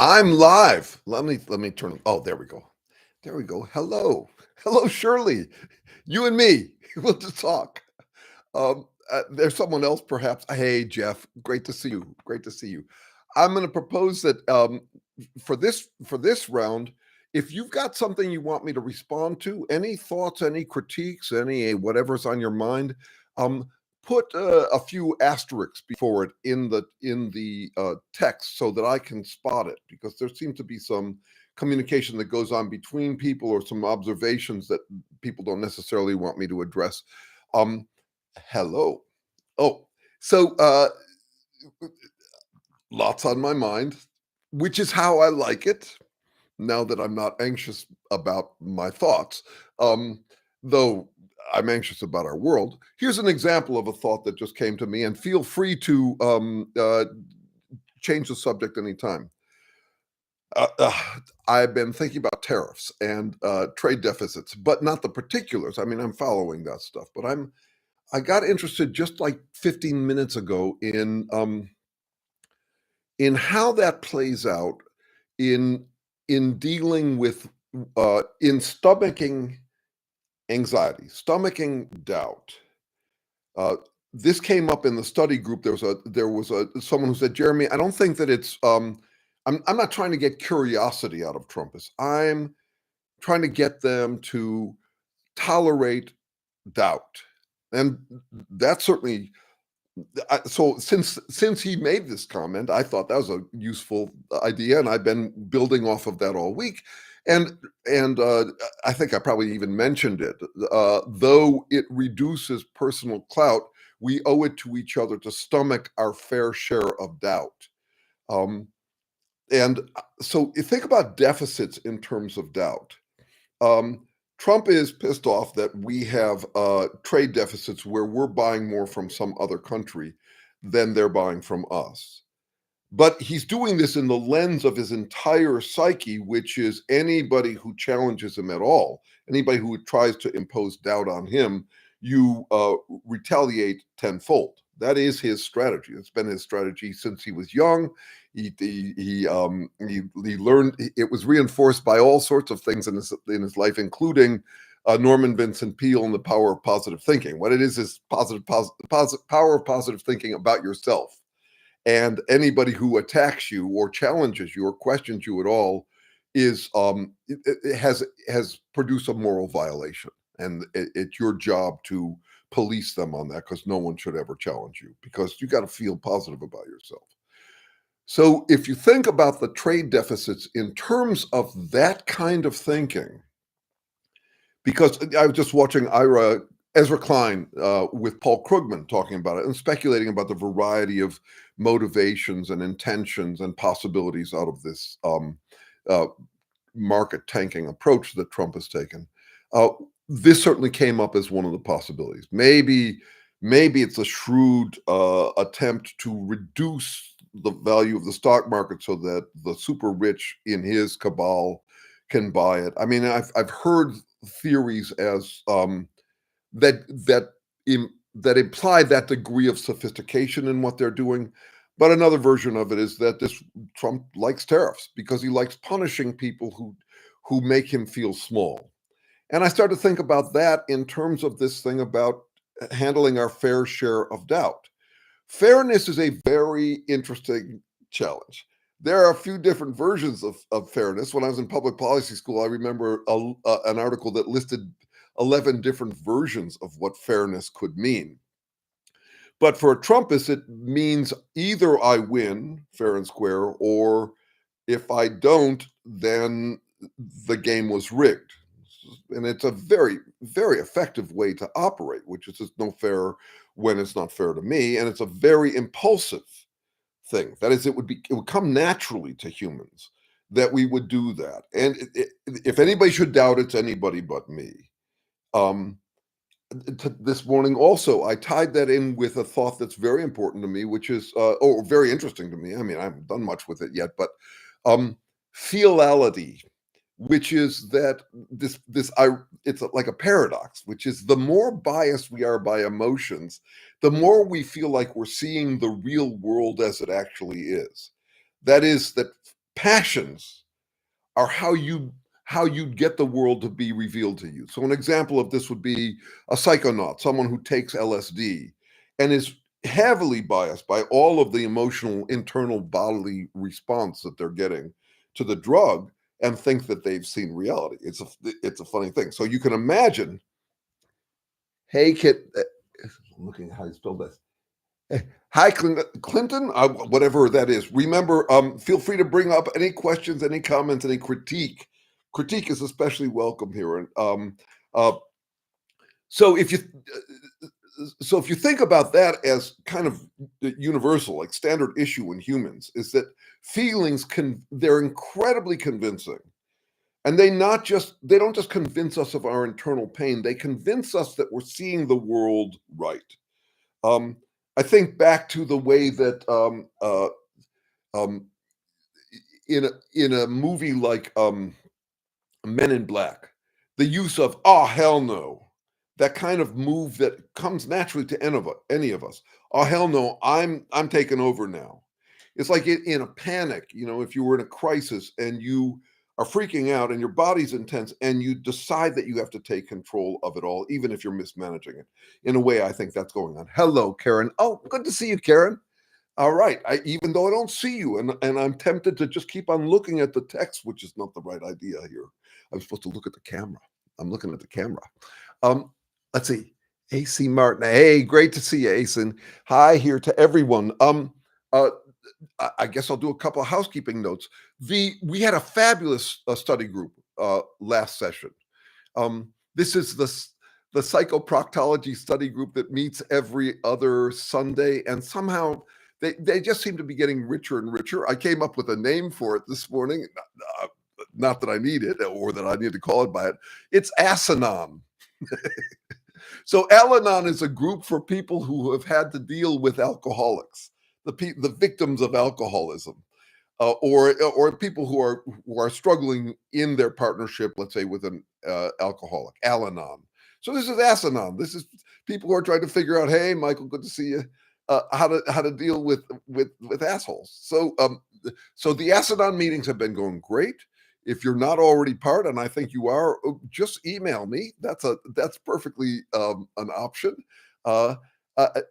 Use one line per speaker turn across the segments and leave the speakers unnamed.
I'm live. Let me turn. Oh, there we go. There we go. Hello, Shirley. You and me. We'll just talk. There's someone else, perhaps. Hey, Jeff. Great to see you. Great to see you. I'm going to propose that for this round, if you've got something you want me to respond to, any thoughts, any critiques, any whatever's on your mind, um, put a few asterisks before it in the text so that I can spot it, because there seems to be some communication that goes on between people or some observations that people don't necessarily want me to address. Um, Hello. Oh, so lots on my mind, which is how I like it now that I'm not anxious about my thoughts. Though I'm anxious about our world. Here's an example of a thought that just came to me, and feel free to change the subject anytime. Uh, uh, I've been thinking about tariffs and trade deficits, but not the particulars. I mean, I'm following that stuff, but I got interested just like 15 minutes ago in how that plays out in in dealing with in stomaching anxiety, stomaching doubt. Uh, this came up in the study group. There was a someone who said, Jeremy, I don't think that it's I'm not trying to get curiosity out of Trumpists. I'm trying to get them to tolerate doubt. And that certainly so since he made this comment, I thought that was a useful idea, and I've been building off of that all week. And I think I probably even mentioned it. Though it reduces personal clout, we owe it to each other to stomach our fair share of doubt. Um, and so you think about deficits in terms of doubt. Um, Trump is pissed off that we have trade deficits where we're buying more from some other country than they're buying from us. But he's doing this in the lens of his entire psyche, which is anybody who challenges him at all, anybody who tries to impose doubt on him, you retaliate tenfold. That is his strategy. It's been his strategy since he was young. He learned. It was reinforced by all sorts of things in his life, including Norman Vincent Peale and the power of positive thinking. What it is power of positive thinking about yourself. And anybody who attacks you or challenges you or questions you at all is it has produced a moral violation, and it's your job to police them on that, because no one should ever challenge you, because you got to feel positive about yourself. So if you think about the trade deficits in terms of that kind of thinking, because I was just watching Ezra Klein with Paul Krugman talking about it and speculating about the variety of motivations and intentions and possibilities out of this uh, market tanking approach that Trump has taken. Uh, this certainly came up as one of the possibilities. Maybe it's a shrewd attempt to reduce the value of the stock market so that the super rich in his cabal can buy it. I mean, I've heard theories as that that that imply that degree of sophistication in what they're doing. But another version of it is that this Trump likes tariffs because he likes punishing people who make him feel small. And I start to think about that in terms of this thing about handling our fair share of doubt. Fairness is a very interesting challenge. There are a few different versions of fairness. When I was in public policy school, I remember an article that listed 11 different versions of what fairness could mean. But for a Trumpist, it means either I win fair and square, or if I don't, then the game was rigged. And it's a very, very effective way to operate, which is just no fair when it's not fair to me. And it's a very impulsive thing. That is, it would come naturally to humans that we would do that. And if anybody should doubt, it's anybody but me. Um, this morning also, I tied that in with a thought that's very important to me, which is, or very interesting to me. I mean, I haven't done much with it yet, but feelality, which is that it's like a paradox, which is the more biased we are by emotions, the more we feel like we're seeing the real world as it actually is. That is, that Passions are how you'd get the world to be revealed to you. So an example of this would be a psychonaut, someone who takes LSD and is heavily biased by all of the emotional internal bodily response that they're getting to the drug and think that they've seen reality. It's a funny thing. So you can imagine, hey kid, I'm looking at how you spell this. Hi, Clinton, whatever that is. Remember, feel free to bring up any questions, any comments, any critique. Critique is especially welcome here. And so if you think about that as kind of universal, like standard issue in humans, is that feelings they're incredibly convincing. And they don't just convince us of our internal pain, they convince us that we're seeing the world right. I think back to the way that in a movie like Men in Black, the use of "oh hell no," that kind of move that comes naturally to any of us. "Oh hell no, I'm taking over now." It's like in a panic, if you were in a crisis and you are freaking out and your body's intense and you decide that you have to take control of it all, even if you're mismanaging it. In a way, I think that's going on. Hello, Karen. Oh, good to see you, Karen. All right. Even though I don't see you, and I'm tempted to just keep on looking at the text, which is not the right idea here. I'm supposed to look at the camera. I'm looking at the camera. Let's see. AC Martin. Hey, great to see you, Asen. Hi here to everyone. I guess I'll do a couple of housekeeping notes. We had a fabulous study group last session. This is the psychoproctology study group that meets every other Sunday, and somehow they just seem to be getting richer and richer. I came up with a name for it this morning. Not that I need it or that I need to call it by it. It's Al-Anon. So Al-Anon is a group for people who have had to deal with alcoholics, the victims of alcoholism, or people who are struggling in their partnership, let's say with an alcoholic. Al-Anon. So this is Al-Anon. This is people who are trying to figure out, hey, Michael, good to see you, how to deal with assholes. So the Al-Anon meetings have been going great. If you're not already part, and I think you are, just email me. That's perfectly an option.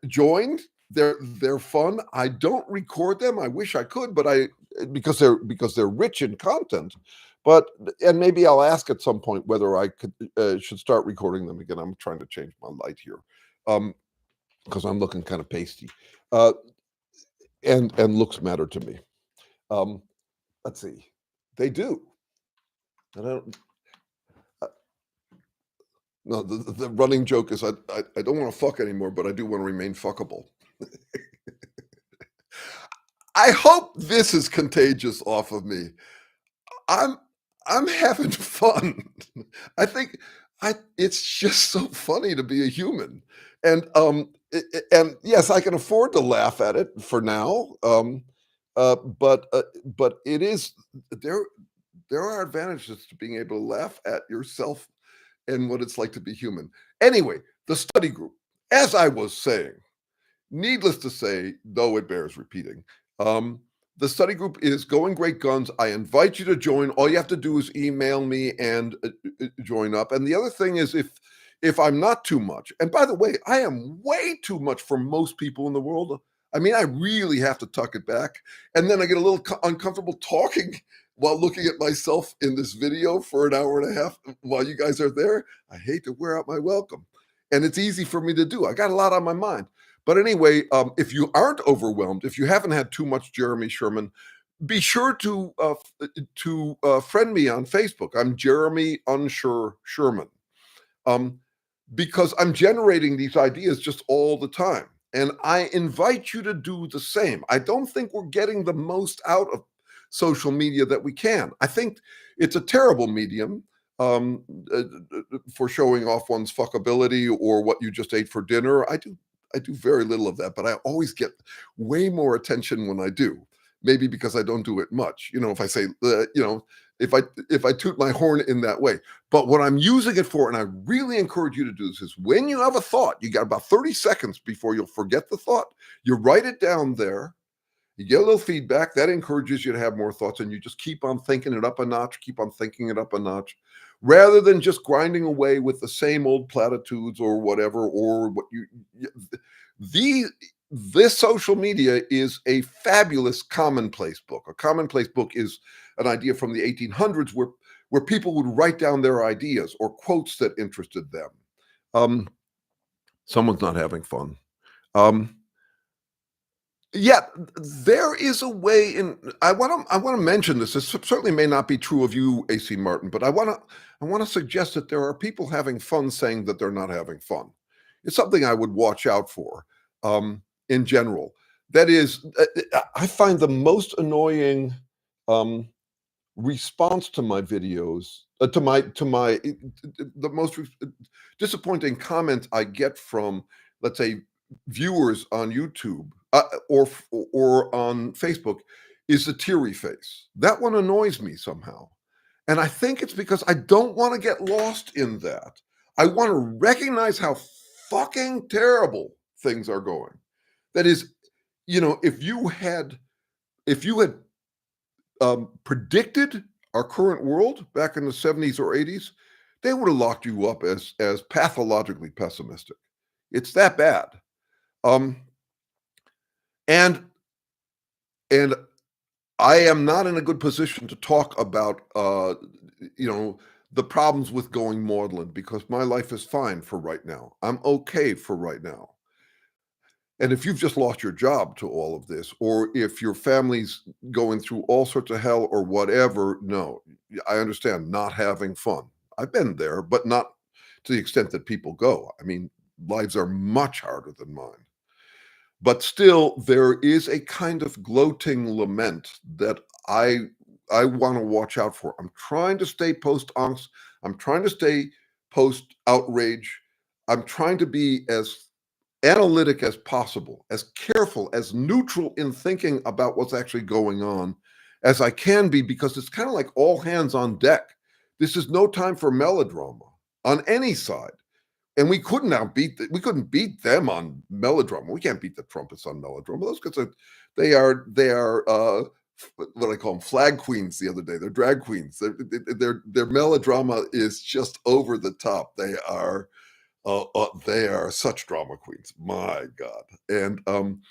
Joined. They're fun. I don't record them. I wish I could, but because they're rich in content. And maybe I'll ask at some point whether I should start recording them again. I'm trying to change my light here because I'm looking kind of pasty, and looks matter to me. Let's see. They do. I don't. No, the running joke is I don't want to fuck anymore, but I do want to remain fuckable. I hope this is contagious off of me. I'm having fun. I think it's just so funny to be a human, and yes, I can afford to laugh at it for now. But it is there are advantages to being able to laugh at yourself and what it's like to be human. Anyway, the study group, as I was saying, needless to say, though it bears repeating, the study group is going great guns. I invite you to join. All you have to do is email me and join up. And the other thing is if I'm not too much, and by the way, I am way too much for most people in the world. I mean, I really have to tuck it back. And then I get a little uncomfortable talking while looking at myself in this video for an hour and a half while you guys are there. I hate to wear out my welcome. And it's easy for me to do. I got a lot on my mind. But anyway, if you aren't overwhelmed, if you haven't had too much Jeremy Sherman, be sure to friend me on Facebook. I'm Jeremy Unsure Sherman, because I'm generating these ideas just all the time. And I invite you to do the same. I don't think we're getting the most out of social media that we can. I think it's a terrible medium for showing off one's fuckability or what you just ate for dinner. I do very little of that, but I always get way more attention when I do. Maybe because I don't do it much. If I say, if I toot my horn in that way. But what I'm using it for, and I really encourage you to do this, is when you have a thought, you got about 30 seconds before you'll forget the thought. You write it down there, You get a little feedback that encourages you to have more thoughts, and you just keep on thinking it up a notch, keep on thinking it up a notch, rather than just grinding away with the same old platitudes or whatever, or what this social media is a fabulous commonplace book. A commonplace book is an idea from the 1800s where people would write down their ideas or quotes that interested them. Someone's not having fun. Yeah, there is a way in. I want to mention this. This certainly may not be true of you, AC Martin, but I want to suggest that there are people having fun saying that they're not having fun. It's something I would watch out for. In general, that is, I find the most annoying response to my videos, the most disappointing comment I get from, let's say, viewers on YouTube or on Facebook is the teary face. That one annoys me somehow. And I think it's because I don't want to get lost in that. I want to recognize how fucking terrible things are going. That is, if you had predicted our current world back in the 70s or 80s, they would have locked you up as pathologically pessimistic. It's that bad. And I am not in a good position to talk about the problems with going maudlin, because my life is fine for right now. I'm okay for right now. And if you've just lost your job to all of this, or if your family's going through all sorts of hell or whatever, no, I understand not having fun. I've been there, but not to the extent that people go. I mean, lives are much harder than mine. But still, there is a kind of gloating lament that I want to watch out for. I'm trying to stay post-angst. I'm trying to stay post-outrage. I'm trying to be as analytic as possible, as careful, as neutral in thinking about what's actually going on as I can be, because it's kind of like all hands on deck. This is no time for melodrama on any side. And we couldn't beat them on melodrama. We can't beat the Trumpists on melodrama. Those guys they are what I call them, flag queens the other day. They're drag queens. Their melodrama is just over the top. They are such drama queens. My God. And and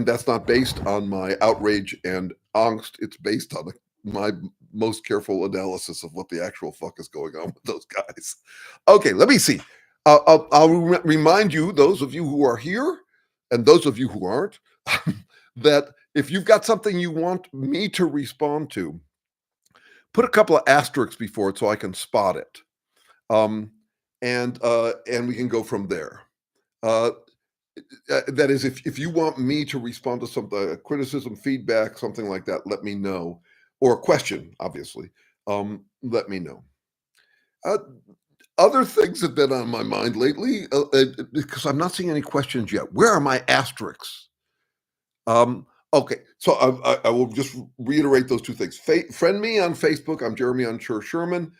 that's not based on my outrage and angst. It's based on my most careful analysis of what the actual fuck is going on with those guys. Okay, let me see. I'll remind you, those of you who are here and those of you who aren't, that if you've got something you want me to respond to, put a couple of asterisks before it so I can spot it. And we can go from there. That is, if you want me to respond to something, criticism, feedback, something like that, let me know. Or a question, obviously, let me know. Other things have been on my mind lately, because I'm not seeing any questions yet. Where are my asterisks? Okay, so I will just reiterate those two things. Friend me on Facebook. I'm Jeremy Sherman.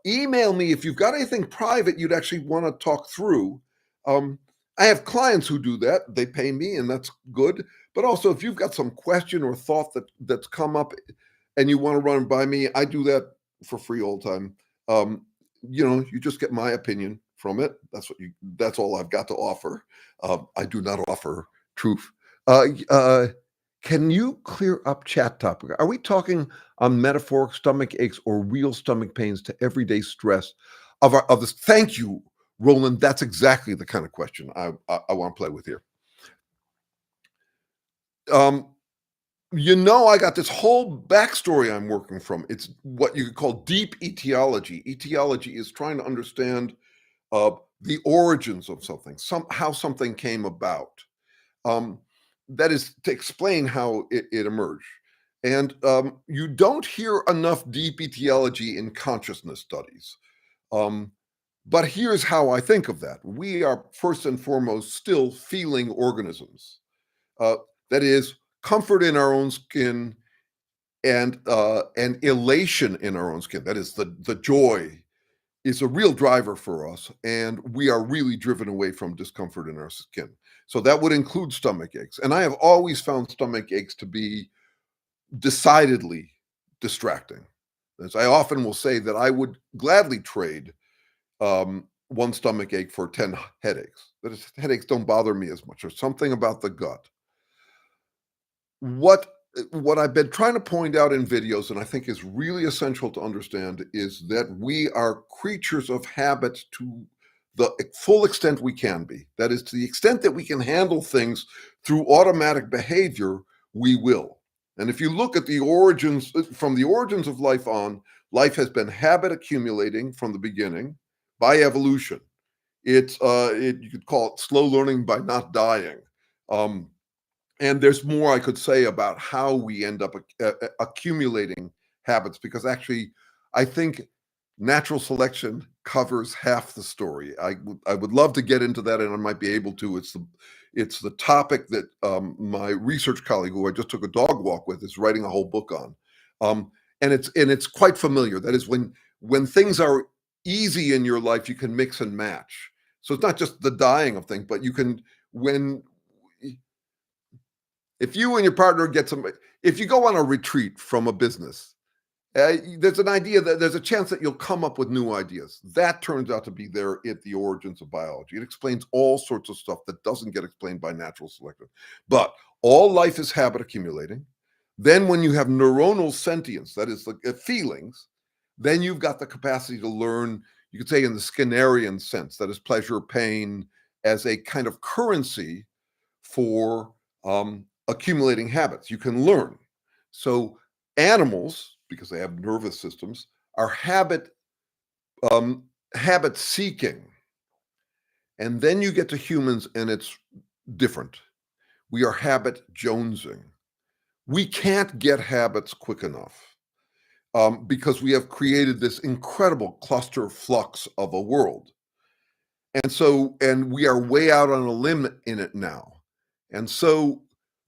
Email me if you've got anything private you'd actually want to talk through. I have clients who do that. They pay me, and that's good. But also, if you've got some question or thought that's come up and you want to run by me, I do that for free all the time. You just get my opinion from it. That's all I've got to offer. I do not offer truth. Can you clear up chat topic? Are we talking on metaphoric stomach aches or real stomach pains to everyday stress of this? Thank you, Roland. That's exactly the kind of question I want to play with here. I got this whole backstory I'm working from. It's what you could call deep etiology. Etiology is trying to understand the origins of something, how something came about. That is to explain how it emerged. And you don't hear enough deep etiology in consciousness studies. But here's how I think of that. We are first and foremost still feeling organisms. That is, comfort in our own skin and elation in our own skin. That is the joy is a real driver for us, and we are really driven away from discomfort in our skin. So that would include stomach aches. And I have always found stomach aches to be decidedly distracting. As I often will say that I would gladly trade one stomach ache for 10 headaches. That is, headaches don't bother me as much. There's something about the gut. What I've been trying to point out in videos, and I think is really essential to understand, is that we are creatures of habit to the full extent we can be. That is, to the extent that we can handle things through automatic behavior, we will. And if you look at the origins, from the origins of life on, life has been habit accumulating from the beginning by evolution. You could call it slow learning by not dying. And there's more I could say about how we end up accumulating habits, because actually, I think natural selection covers half the story. I would love to get into that, and I might be able to. It's the topic that my research colleague, who I just took a dog walk with, is writing a whole book on, and it's quite familiar. That is, when things are easy in your life, you can mix and match. So it's not just the dying of things, but you can if you and your partner if you go on a retreat from a business, there's an idea that there's a chance that you'll come up with new ideas. That turns out to be there at the origins of biology. It explains all sorts of stuff that doesn't get explained by natural selection. But all life is habit accumulating. Then when you have neuronal sentience, that is feelings, then you've got the capacity to learn, you could say in the Skinnerian sense, that is pleasure, pain, as a kind of currency for accumulating habits. You can learn. So animals, because they have nervous systems, are habit seeking. And then you get to humans, and it's different. We are habit jonesing. We can't get habits quick enough because we have created this incredible cluster flux of a world. And we are way out on a limb in it now. And so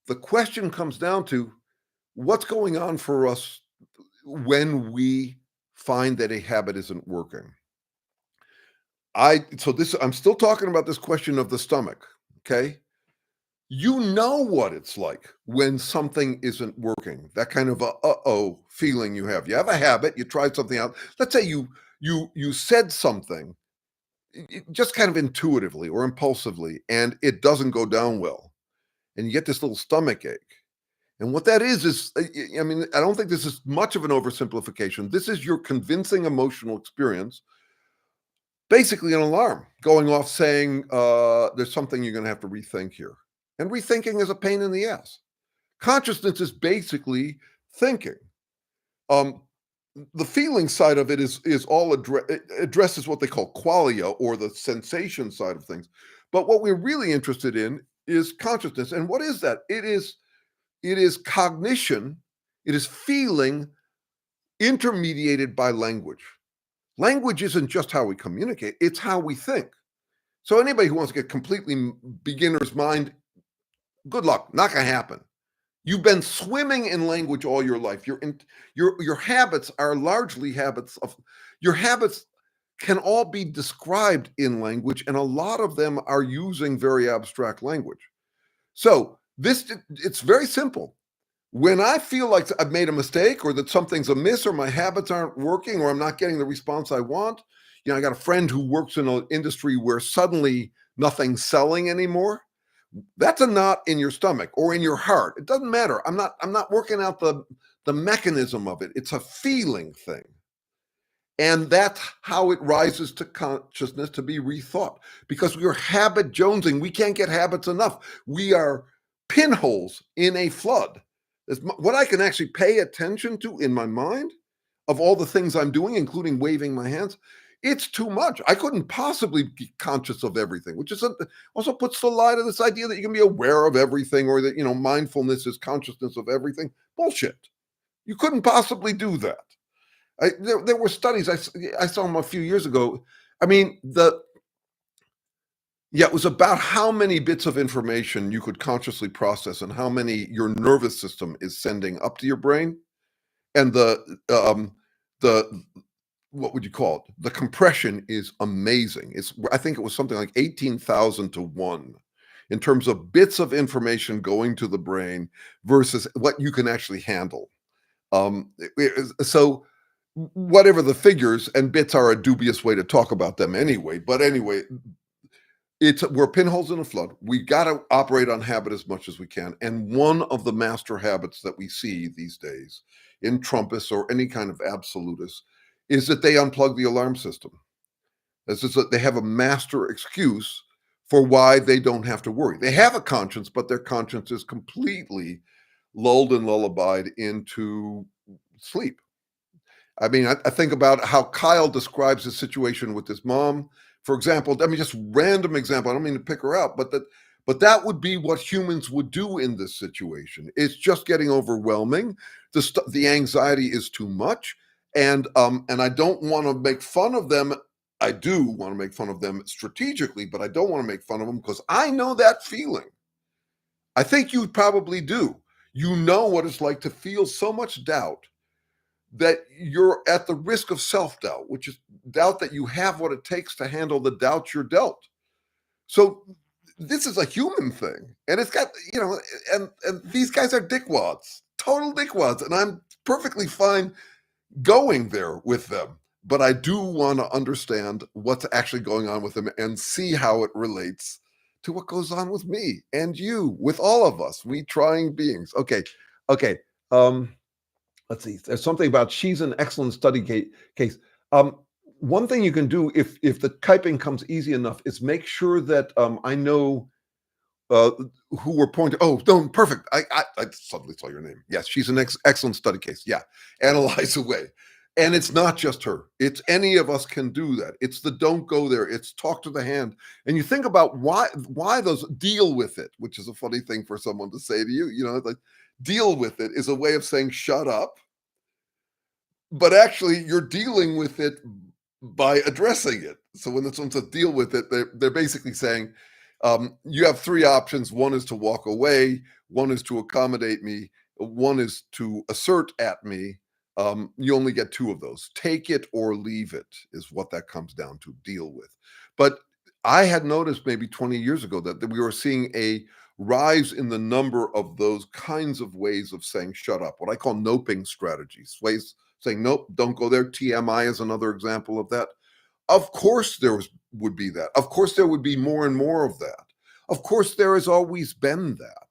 the question comes down to what's going on for us when we find that a habit isn't working. I'm still talking about this question of the stomach, okay? You know what it's like when something isn't working, that kind of uh-oh feeling you have. You have a habit, you tried something out. Let's say you said something just kind of intuitively or impulsively, and it doesn't go down well. And you get this little stomach ache. And what that is, I mean, I don't think this is much of an oversimplification. This is your convincing emotional experience, basically an alarm going off saying there's something you're going to have to rethink here. And rethinking is a pain in the ass. Consciousness is basically thinking. The feeling side of it is all addresses what they call qualia, or the sensation side of things. But what we're really interested in is consciousness. And what is that? It is cognition. It is feeling intermediated by language. Language isn't just how we communicate, it's how we think. So anybody who wants to get completely beginner's mind, good luck, not gonna happen. You've been swimming in language all your life. Your habits are largely habits of, your habits can all be described in language, and a lot of them are using very abstract language. So it's very simple. When I feel like I've made a mistake, or that something's amiss, or my habits aren't working, or I'm not getting the response I want, I got a friend who works in an industry where suddenly nothing's selling anymore. That's a knot in your stomach or in your heart. It doesn't matter. I'm not working out the mechanism of it. It's a feeling thing. And that's how it rises to consciousness to be rethought, because we are habit jonesing. We can't get habits enough. We are pinholes in a flood. What I can actually pay attention to in my mind of all the things I'm doing, including waving my hands, it's too much. I couldn't possibly be conscious of everything, which is also puts the lie to this idea that you can be aware of everything, or that, mindfulness is consciousness of everything. Bullshit. You couldn't possibly do that. There were studies, I saw them a few years ago. I mean, it was about how many bits of information you could consciously process and how many your nervous system is sending up to your brain. And the what would you call it? The compression is amazing. I think it was something like 18,000 to 1 in terms of bits of information going to the brain versus what you can actually handle. So whatever the figures, and bits are a dubious way to talk about them anyway. But anyway, we're pinholes in a flood. We got to operate on habit as much as we can. And one of the master habits that we see these days in Trumpists or any kind of absolutists is that they unplug the alarm system. This is that they have a master excuse for why they don't have to worry. They have a conscience, but their conscience is completely lulled and lullabied into sleep. I mean, I think about how Kyle describes his situation with his mom. For example, I mean, just random example. I don't mean to pick her out, but that would be what humans would do in this situation. It's just getting overwhelming. The anxiety is too much, and I don't want to make fun of them. I do want to make fun of them strategically, but I don't want to make fun of them because I know that feeling. I think you probably do. You know what it's like to feel so much doubt that you're at the risk of self-doubt, which is doubt that you have what it takes to handle the doubt you're dealt. So this is a human thing. And it's got, and these guys are dickwads, total dickwads. And I'm perfectly fine going there with them. But I do want to understand what's actually going on with them and see how it relates to what goes on with me and you, with all of us, we trying beings. Okay. Let's see. There's something about she's an excellent study case. One thing you can do if the typing comes easy enough is make sure that I know who we're pointing. Oh, no, perfect. I suddenly saw your name. Yes, she's an excellent study case. Yeah, analyze away. And it's not just her. It's any of us can do that. It's the don't go there. It's talk to the hand. And you think about why those deal with it, which is a funny thing for someone to say to you. Like deal with it is a way of saying shut up. But actually, you're dealing with it by addressing it. So when someone says deal with it, they're basically saying you have three options. One is to walk away. One is to accommodate me. One is to assert at me. You only get two of those. Take it or leave it is what that comes down to, deal with. But I had noticed maybe 20 years ago that we were seeing a rise in the number of those kinds of ways of saying shut up, what I call noping strategies, ways saying nope, don't go there. TMI is another example of that. Of course would be that. Of course there would be more and more of that. Of course there has always been that.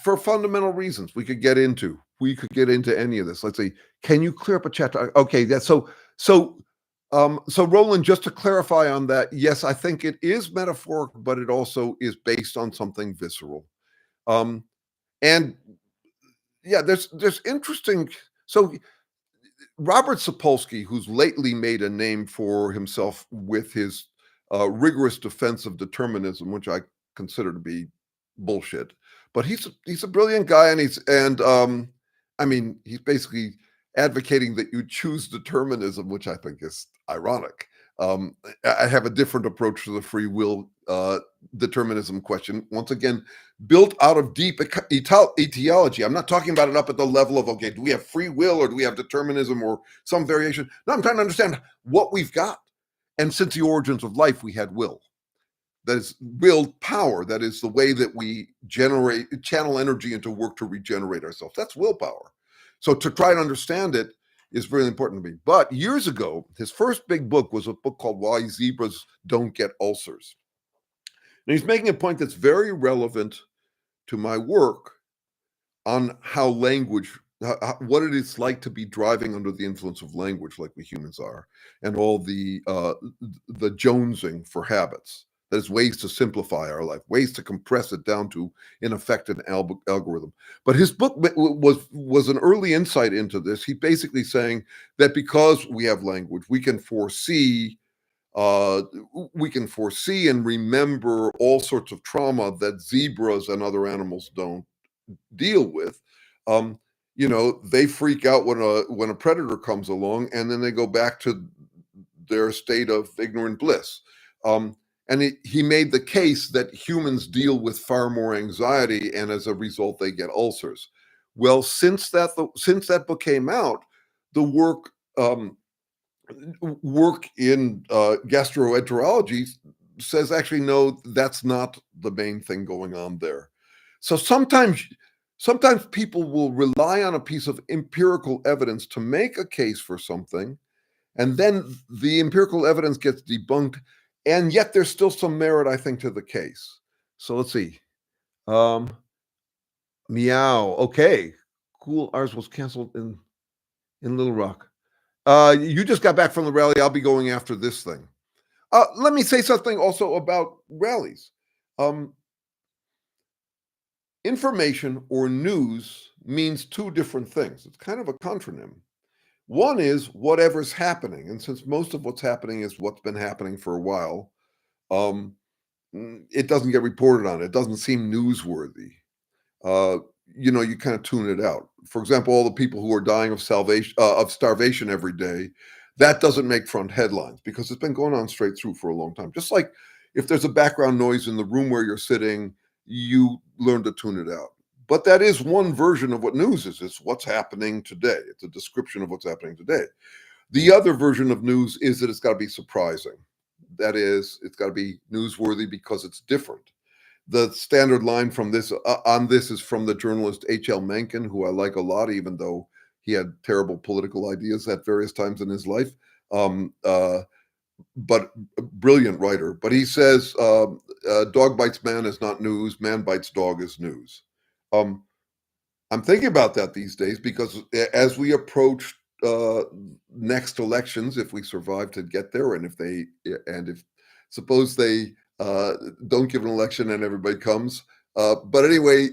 For fundamental reasons we could get into any of this. Let's see, can you clear up a chapter? Okay, that's so Roland, just to clarify on that, yes, I think it is metaphoric, but it also is based on something visceral. And yeah, there's interesting. So Robert Sapolsky, who's lately made a name for himself with his rigorous defense of determinism, which I consider to be bullshit, but he's a brilliant guy, and I mean, he's basically advocating that you choose determinism, which I think is ironic. I have a different approach to the free will determinism question. Once again, built out of deep etiology. I'm not talking about it up at the level of, okay, do we have free will or do we have determinism or some variation? No, I'm trying to understand what we've got. And since the origins of life, we had will. That is willed power. That is the way that we channel energy into work to regenerate ourselves. That's willpower. So to try and understand it is really important to me. But years ago, his first big book was a book called Why Zebras Don't Get Ulcers. And he's making a point that's very relevant to my work on how language, what it is like to be driving under the influence of language like we humans are, and all the jonesing for habits. There's ways to simplify our life, ways to compress it down to, in effect, an algorithm. But his book was an early insight into this. He basically saying that because we have language, we can foresee and remember all sorts of trauma that zebras and other animals don't deal with. They freak out when a predator comes along, and then they go back to their state of ignorant bliss. And he made the case that humans deal with far more anxiety, and as a result, they get ulcers. Well, since that book came out, the work in gastroenterology says actually no, that's not the main thing going on there. So sometimes people will rely on a piece of empirical evidence to make a case for something, and then the empirical evidence gets debunked, and yet there's still some merit, I think, to the case. So let's see. Meow. Okay. Cool. Ours was canceled in Little Rock. You just got back from the rally. I'll be going after this thing. Let me say something also about rallies. Information or news means two different things. It's kind of a contronym. One is whatever's happening, and since most of what's happening is what's been happening for a while, it doesn't get reported on. It doesn't seem newsworthy. You kind of tune it out. For example, all the people who are dying of starvation every day, that doesn't make front headlines because it's been going on straight through for a long time. Just like if there's a background noise in the room where you're sitting, you learn to tune it out. But that is one version of what news is. It's what's happening today. It's a description of what's happening today. The other version of news is that it's got to be surprising. That is, it's got to be newsworthy because it's different. The standard line from this on this is from the journalist H.L. Mencken, who I like a lot, even though he had terrible political ideas at various times in his life, but a brilliant writer. But he says, dog bites man is not news, man bites dog is news. I'm thinking about that these days because as we approach next elections, if we survive to get there, and if suppose they don't give an election and everybody comes. But anyway,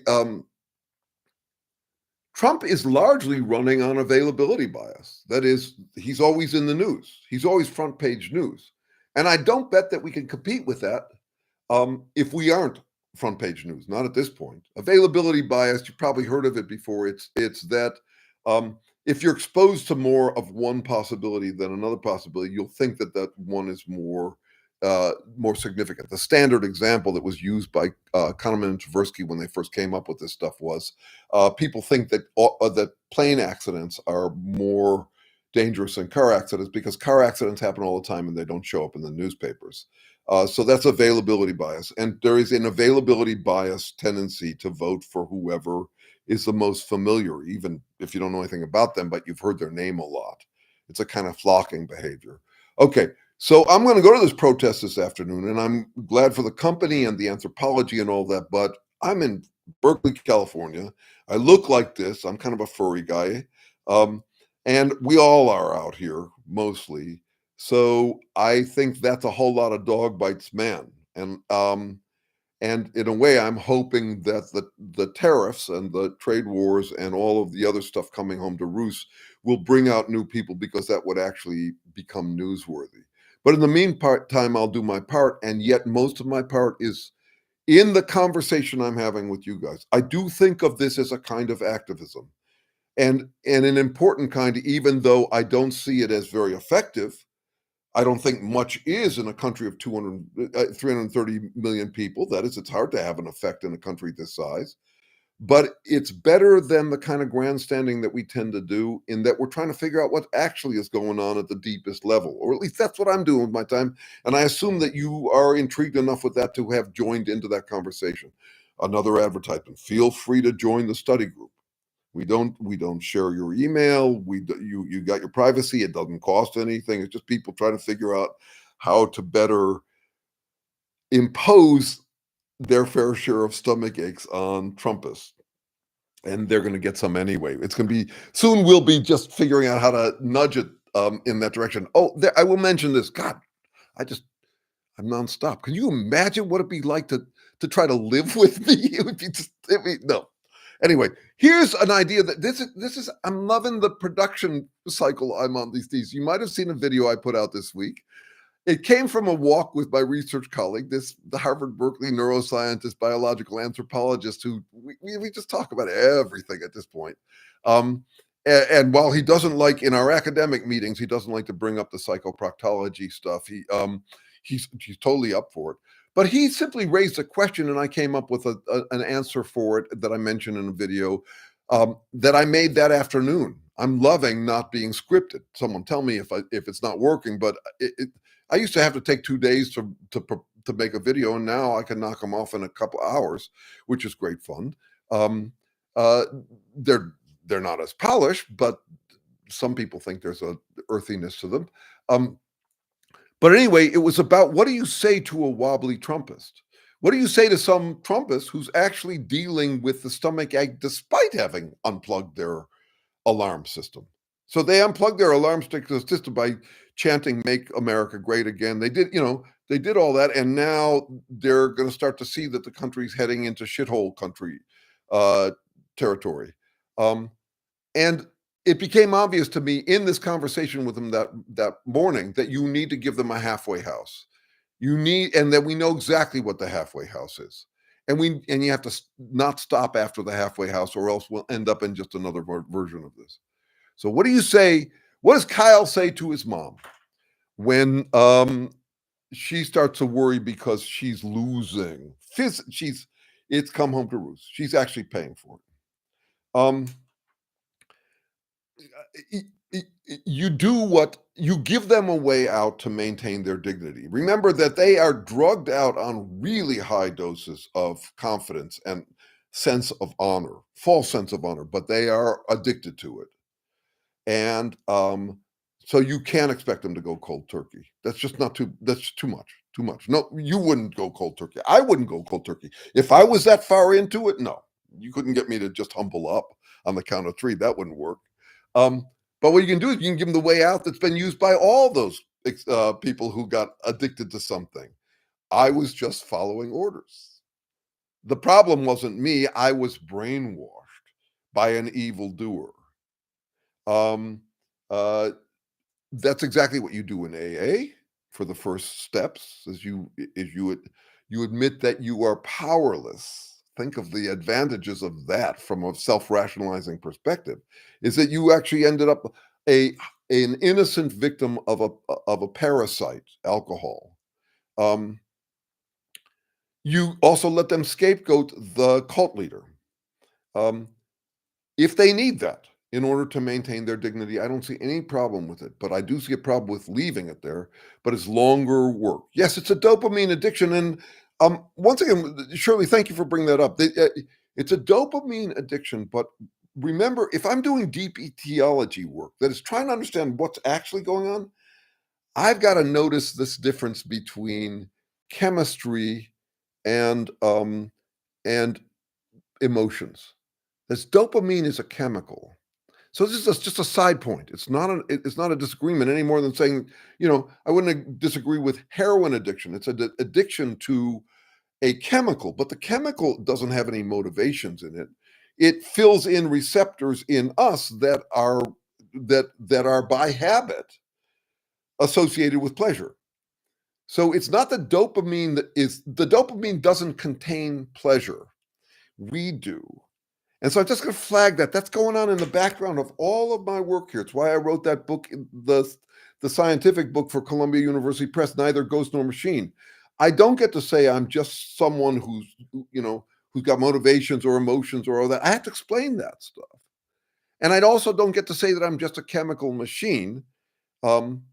Trump is largely running on availability bias. That is, he's always in the news. He's always front page news. And I don't bet that we can compete with that if we aren't front page news, not at this point. Availability bias, you've probably heard of it before. It's that if you're exposed to more of one possibility than another possibility, you'll think that one is more significant. The standard example that was used by Kahneman and Tversky when they first came up with this stuff was people think that plane accidents are more dangerous than car accidents because car accidents happen all the time and they don't show up in the newspapers. So that's availability bias. And there is an availability bias tendency to vote for whoever is the most familiar, even if you don't know anything about them, but you've heard their name a lot. It's a kind of flocking behavior. Okay. So I'm going to go to this protest this afternoon, and I'm glad for the company and the anthropology and all that, but I'm in Berkeley, California. I look like this. I'm kind of a furry guy. And we all are out here, mostly. So I think that's a whole lot of dog bites man. And in a way, I'm hoping that the tariffs and the trade wars and all of the other stuff coming home to roost will bring out new people because that would actually become newsworthy. But in the meantime, I'll do my part. And yet most of my part is in the conversation I'm having with you guys. I do think of this as a kind of activism and an important kind, even though I don't see it as very effective. I don't think much is in a country of 330 million people. That is, it's hard to have an effect in a country this size. But it's better than the kind of grandstanding that we tend to do in that we're trying to figure out what actually is going on at the deepest level, or at least that's what I'm doing with my time. And I assume that you are intrigued enough with that to have joined into that conversation. Another advertisement, feel free to join the study group. We don't share your email. You got your privacy. It doesn't cost anything. It's just people trying to figure out how to better impose their fair share of stomach aches on Trumpists. And they're going to get some anyway. It's going to be soon. We'll be just figuring out how to nudge it in that direction. Oh, I will mention this. God, I'm nonstop. Can you imagine what it'd be like to try to live with me? It would be no. Anyway, here's an idea that this is. I'm loving the production cycle I'm on these days. You might have seen a video I put out this week. It came from a walk with my research colleague, the Harvard Berkeley neuroscientist, biological anthropologist, who we just talk about everything at this point. And while he doesn't like, in our academic meetings, he doesn't like to bring up the psychoproctology stuff. He's totally up for it. But he simply raised a question, and I came up with an answer for it that I mentioned in a video. that I made that afternoon. I'm loving not being scripted. Someone tell me if it's not working, but I used to have to take 2 days to make a video, and now I can knock them off in a couple hours, which is great fun. Um, uh, they're not as polished, but some people think there's a earthiness to them. But anyway, it was about, what do you say to a wobbly Trumpist? What do you say to some Trumpist who's actually dealing with the stomach ache despite having unplugged their alarm system? So they unplugged their alarm system by chanting "Make America Great Again." They did all that, and now they're going to start to see that the country's heading into shithole country territory. And it became obvious to me in this conversation with them that morning that you need to give them a halfway house. And that we know exactly what the halfway house is. And you have to not stop after the halfway house, or else we'll end up in just another version of this. So what do you say? What does Kyle say to his mom when she starts to worry because she's losing? It's come home to roost. She's actually paying for it. You give them a way out to maintain their dignity. Remember that they are drugged out on really high doses of confidence and sense of honor, false sense of honor, but they are addicted to it. And so you can't expect them to go cold turkey. That's too much. No, you wouldn't go cold turkey. I wouldn't go cold turkey. If I was that far into it, no, you couldn't get me to just humble up on the count of 3. That wouldn't work. But what you can do is you can give them the way out that's been used by all those people who got addicted to something. I was just following orders. The problem wasn't me. I was brainwashed by an evildoer. That's exactly what you do in AA for the first steps, as you admit that you are powerless. Think of the advantages of that from a self-rationalizing perspective, is that you actually ended up an innocent victim of a parasite, alcohol. You also let them scapegoat the cult leader. If they need that in order to maintain their dignity, I don't see any problem with it, but I do see a problem with leaving it there, but it's longer work. Yes, it's a dopamine addiction. And once again, Shirley, thank you for bringing that up. It's a dopamine addiction, but remember, if I'm doing deep etiology work that is trying to understand what's actually going on, I've got to notice this difference between chemistry and emotions. This dopamine is a chemical. So this is just a side point. It's not a disagreement any more than saying, I wouldn't disagree with heroin addiction. It's an addiction to a chemical, but the chemical doesn't have any motivations in it. It fills in receptors in us that are by habit associated with pleasure. So it's not the dopamine the dopamine doesn't contain pleasure. We do. And so I'm just going to flag that. That's going on in the background of all of my work here. It's why I wrote that book, the scientific book for Columbia University Press, Neither Ghost Nor Machine. I don't get to say I'm just someone who's got motivations or emotions or all that. I have to explain that stuff. And I also don't get to say that I'm just a chemical machine. And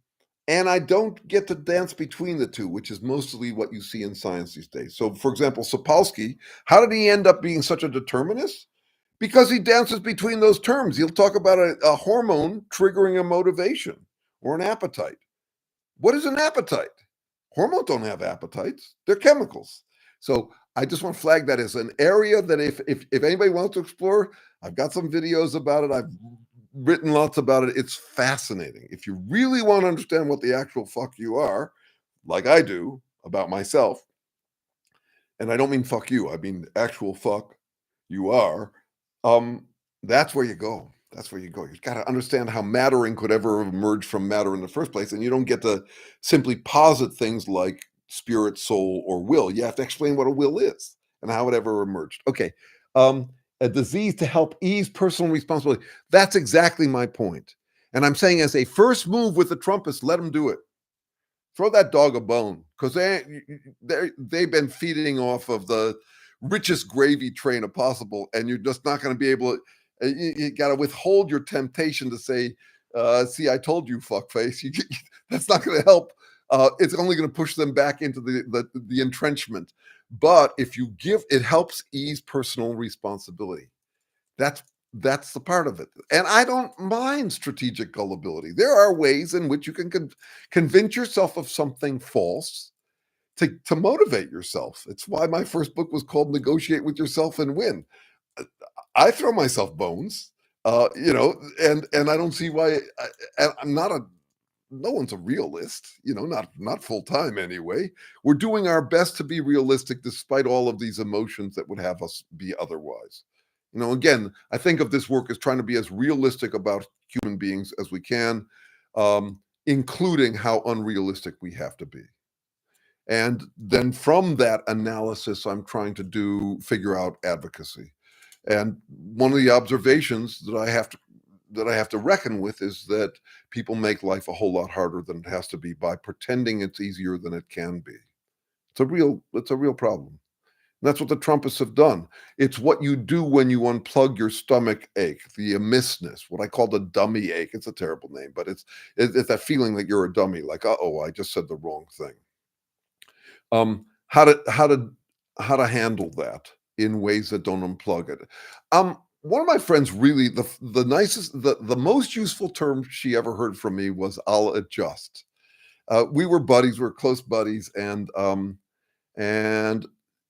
I don't get to dance between the two, which is mostly what you see in science these days. So, for example, Sapolsky, how did he end up being such a determinist? Because he dances between those terms. He'll talk about a hormone triggering a motivation or an appetite. What is an appetite? Hormones don't have appetites. They're chemicals. So I just want to flag that as an area that if anybody wants to explore, I've got some videos about it. I've written lots about it. It's fascinating. If you really want to understand what the actual fuck you are, like I do about myself, and I don't mean fuck you, I mean actual fuck you are, that's where you go. That's where you go. You've got to understand how mattering could ever emerge from matter in the first place. And you don't get to simply posit things like spirit, soul, or will. You have to explain what a will is and how it ever emerged. Okay. A disease to help ease personal responsibility. That's exactly my point. And I'm saying, as a first move with the Trumpists, let them do it. Throw that dog a bone, because they've been feeding off of the richest gravy train possible, and you're just not going to be able to. You got to withhold your temptation to say, see, I told you, fuckface. That's not going to help. It's only going to push them back into the entrenchment. But if you give, it helps ease personal responsibility. That's the part of it. And I don't mind strategic gullibility. There are ways in which you can convince yourself of something false to motivate yourself. It's why my first book was called Negotiate with Yourself and Win. I throw myself bones, and I don't see why. I'm not no one's a realist, not full time anyway. We're doing our best to be realistic despite all of these emotions that would have us be otherwise. Again, I think of this work as trying to be as realistic about human beings as we can, including how unrealistic we have to be. And then from that analysis, I'm trying to figure out advocacy. And one of the observations that I have to reckon with is that people make life a whole lot harder than it has to be by pretending it's easier than it can be. It's a real problem. And that's what the Trumpists have done. It's what you do when you unplug your stomach ache, the amissness, what I call the dummy ache. It's a terrible name, but it's that feeling that you're a dummy, like, I just said the wrong thing. How to handle that in ways that don't unplug it. One of my friends, really the nicest, the most useful term she ever heard from me was "I'll adjust." We were buddies, we were close buddies, and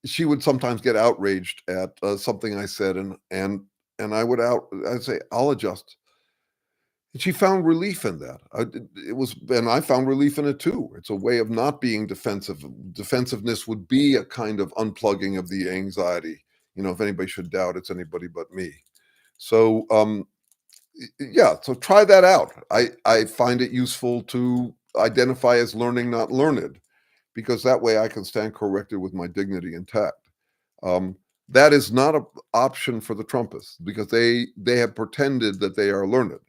she would sometimes get outraged at something I said, and I'd say, "I'll adjust." And she found relief in that. And I found relief in it too. It's a way of not being defensive. Defensiveness would be a kind of unplugging of the anxiety. If anybody should doubt, it's anybody but me. So, so try that out. I find it useful to identify as learning, not learned, because that way I can stand corrected with my dignity intact. That is not an option for the Trumpists, because they have pretended that they are learned.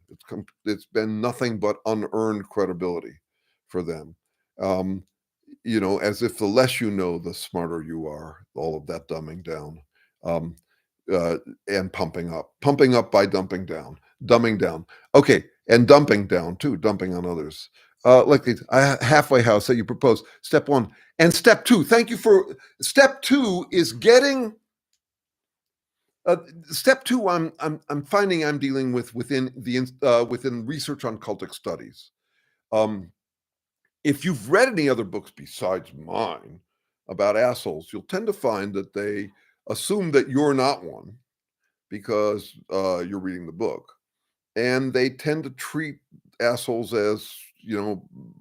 It's been nothing but unearned credibility for them. As if the less you know, the smarter you are. All of that dumbing down, and pumping up by dumping down, dumbing down. Okay, and dumping down too, dumping on others. Like the halfway house that you propose. Step 1 and step 2. Thank you for step 2 is getting. Step 2, I'm finding I'm dealing with within research on cultic studies. If you've read any other books besides mine about assholes, you'll tend to find that they assume that you're not one because you're reading the book, and they tend to treat assholes as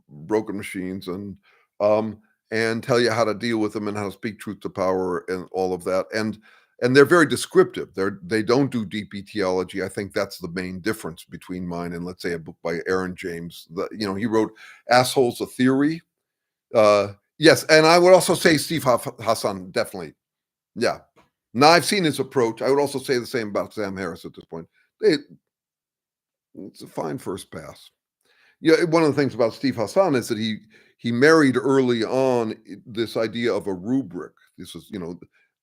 broken machines, and tell you how to deal with them and how to speak truth to power and all of that. And they're very descriptive. They don't do deep etiology. I think that's the main difference between mine and, let's say, a book by Aaron James. He wrote Assholes, a Theory. Yes, and I would also say Steve Hassan, definitely. Yeah. Now, I've seen his approach. I would also say the same about Sam Harris at this point. It's a fine first pass. One of the things about Steve Hassan is that he married early on this idea of a rubric. This is,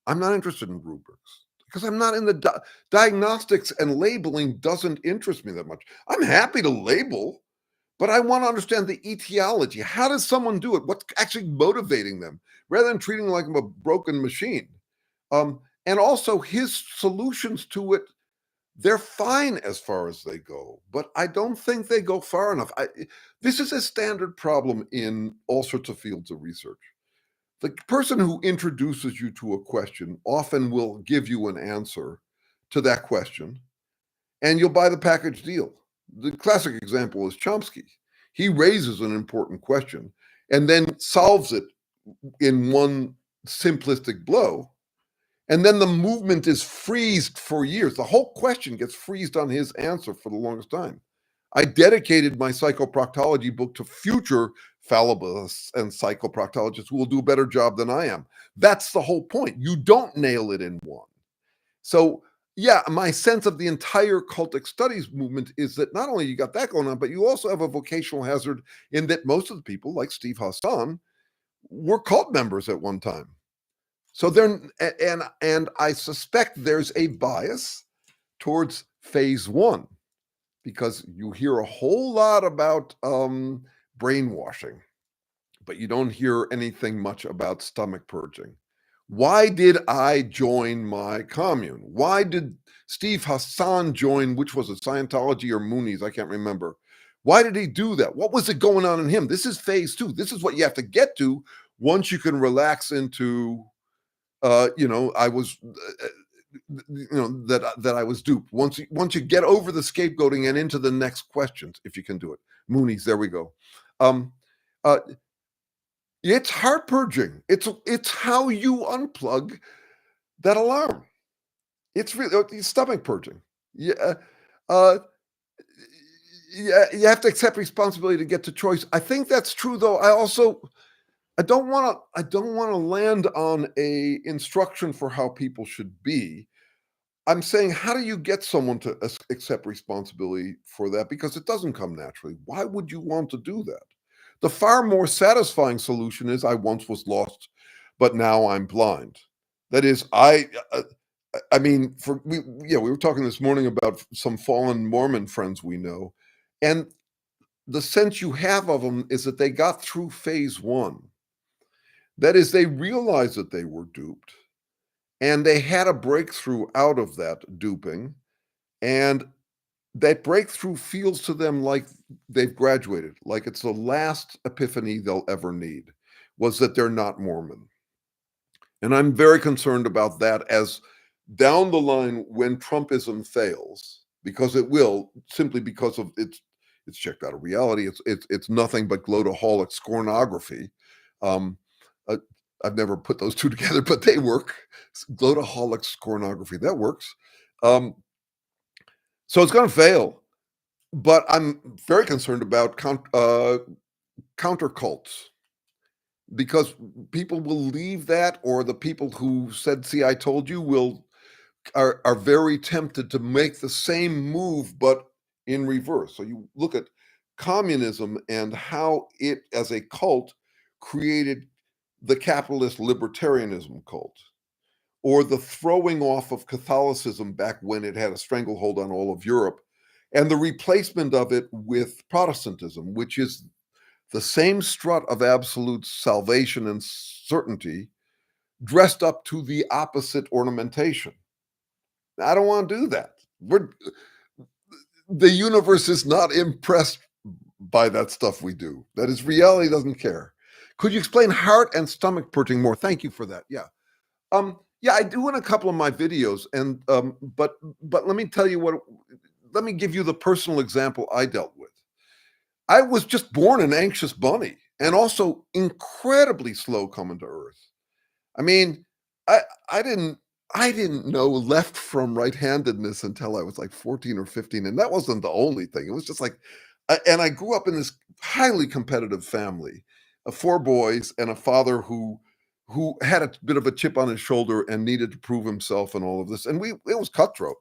I'm not interested in rubrics because I'm not in the diagnostics, and labeling doesn't interest me that much. I'm happy to label, but I want to understand the etiology. How does someone do it? What's actually motivating them, rather than treating them like I'm a broken machine? And also his solutions to it, they're fine as far as they go, but I don't think they go far enough. This is a standard problem in all sorts of fields of research. The person who introduces you to a question often will give you an answer to that question, and you'll buy the package deal. The classic example is Chomsky. He raises an important question and then solves it in one simplistic blow. And then the movement is freezed for years. The whole question gets freezed on his answer for the longest time. I dedicated my psychoproctology book to future fallibilists and psychoproctologists who will do a better job than I am. That's the whole point. You don't nail it in one. So, yeah, my sense of the entire cultic studies movement is that not only you got that going on, but you also have a vocational hazard in that most of the people, like Steve Hassan, were cult members at one time. So and I suspect there's a bias towards phase one, because you hear a whole lot about brainwashing, but you don't hear anything much about stomach purging. Why did I join my commune? Why did Steve Hassan join, which was it, Scientology or Moonies? I can't remember. Why did he do that? What was it going on in him? This is phase two. This is what you have to get to once you can relax into, I was, that I was duped. Once you get over the scapegoating and into the next questions, if you can do it. Moonies, there we go. It's heart purging. It's how you unplug that alarm. It's really stomach purging. Yeah, you have to accept responsibility to get to choice. I think that's true, though. I don't want to land on a instruction for how people should be. I'm saying, how do you get someone to accept responsibility for that? Because it doesn't come naturally. Why would you want to do that? The far more satisfying solution is, I once was lost, but now I'm blind. That is, we were talking this morning about some fallen Mormon friends we know, and the sense you have of them is that they got through phase one. That is, they realized that they were duped, and they had a breakthrough out of that duping, and that breakthrough feels to them like they've graduated, like it's the last epiphany they'll ever need, was that they're not Mormon. And I'm very concerned about that, as down the line, when Trumpism fails, because it will, simply because of it's checked out of reality. It's nothing but glotaholic scornography. I've never put those two together, but they work. Glotaholic scornography, that works. So it's going to fail. But I'm very concerned about counter cults, because people will leave that, or the people who said, "See, I told you," are very tempted to make the same move, but in reverse. So you look at communism and how it, as a cult, created the capitalist libertarianism cult, or the throwing off of Catholicism back when it had a stranglehold on all of Europe, and the replacement of it with Protestantism, which is the same strut of absolute salvation and certainty, dressed up to the opposite ornamentation. I don't want to do that. The universe is not impressed by that stuff we do. That is, reality doesn't care. Could you explain heart and stomach purging more? Thank you for that. Yeah. Yeah, I do in a couple of my videos, and but let me tell you let me give you the personal example I dealt with. I was just born an anxious bunny, and also incredibly slow coming to earth. I mean, I didn't know left from right-handedness until I was like 14 or 15, and that wasn't the only thing. It was just like, and I grew up in this highly competitive family, 4 boys and a father who had a bit of a chip on his shoulder and needed to prove himself and all of this. And it was cutthroat,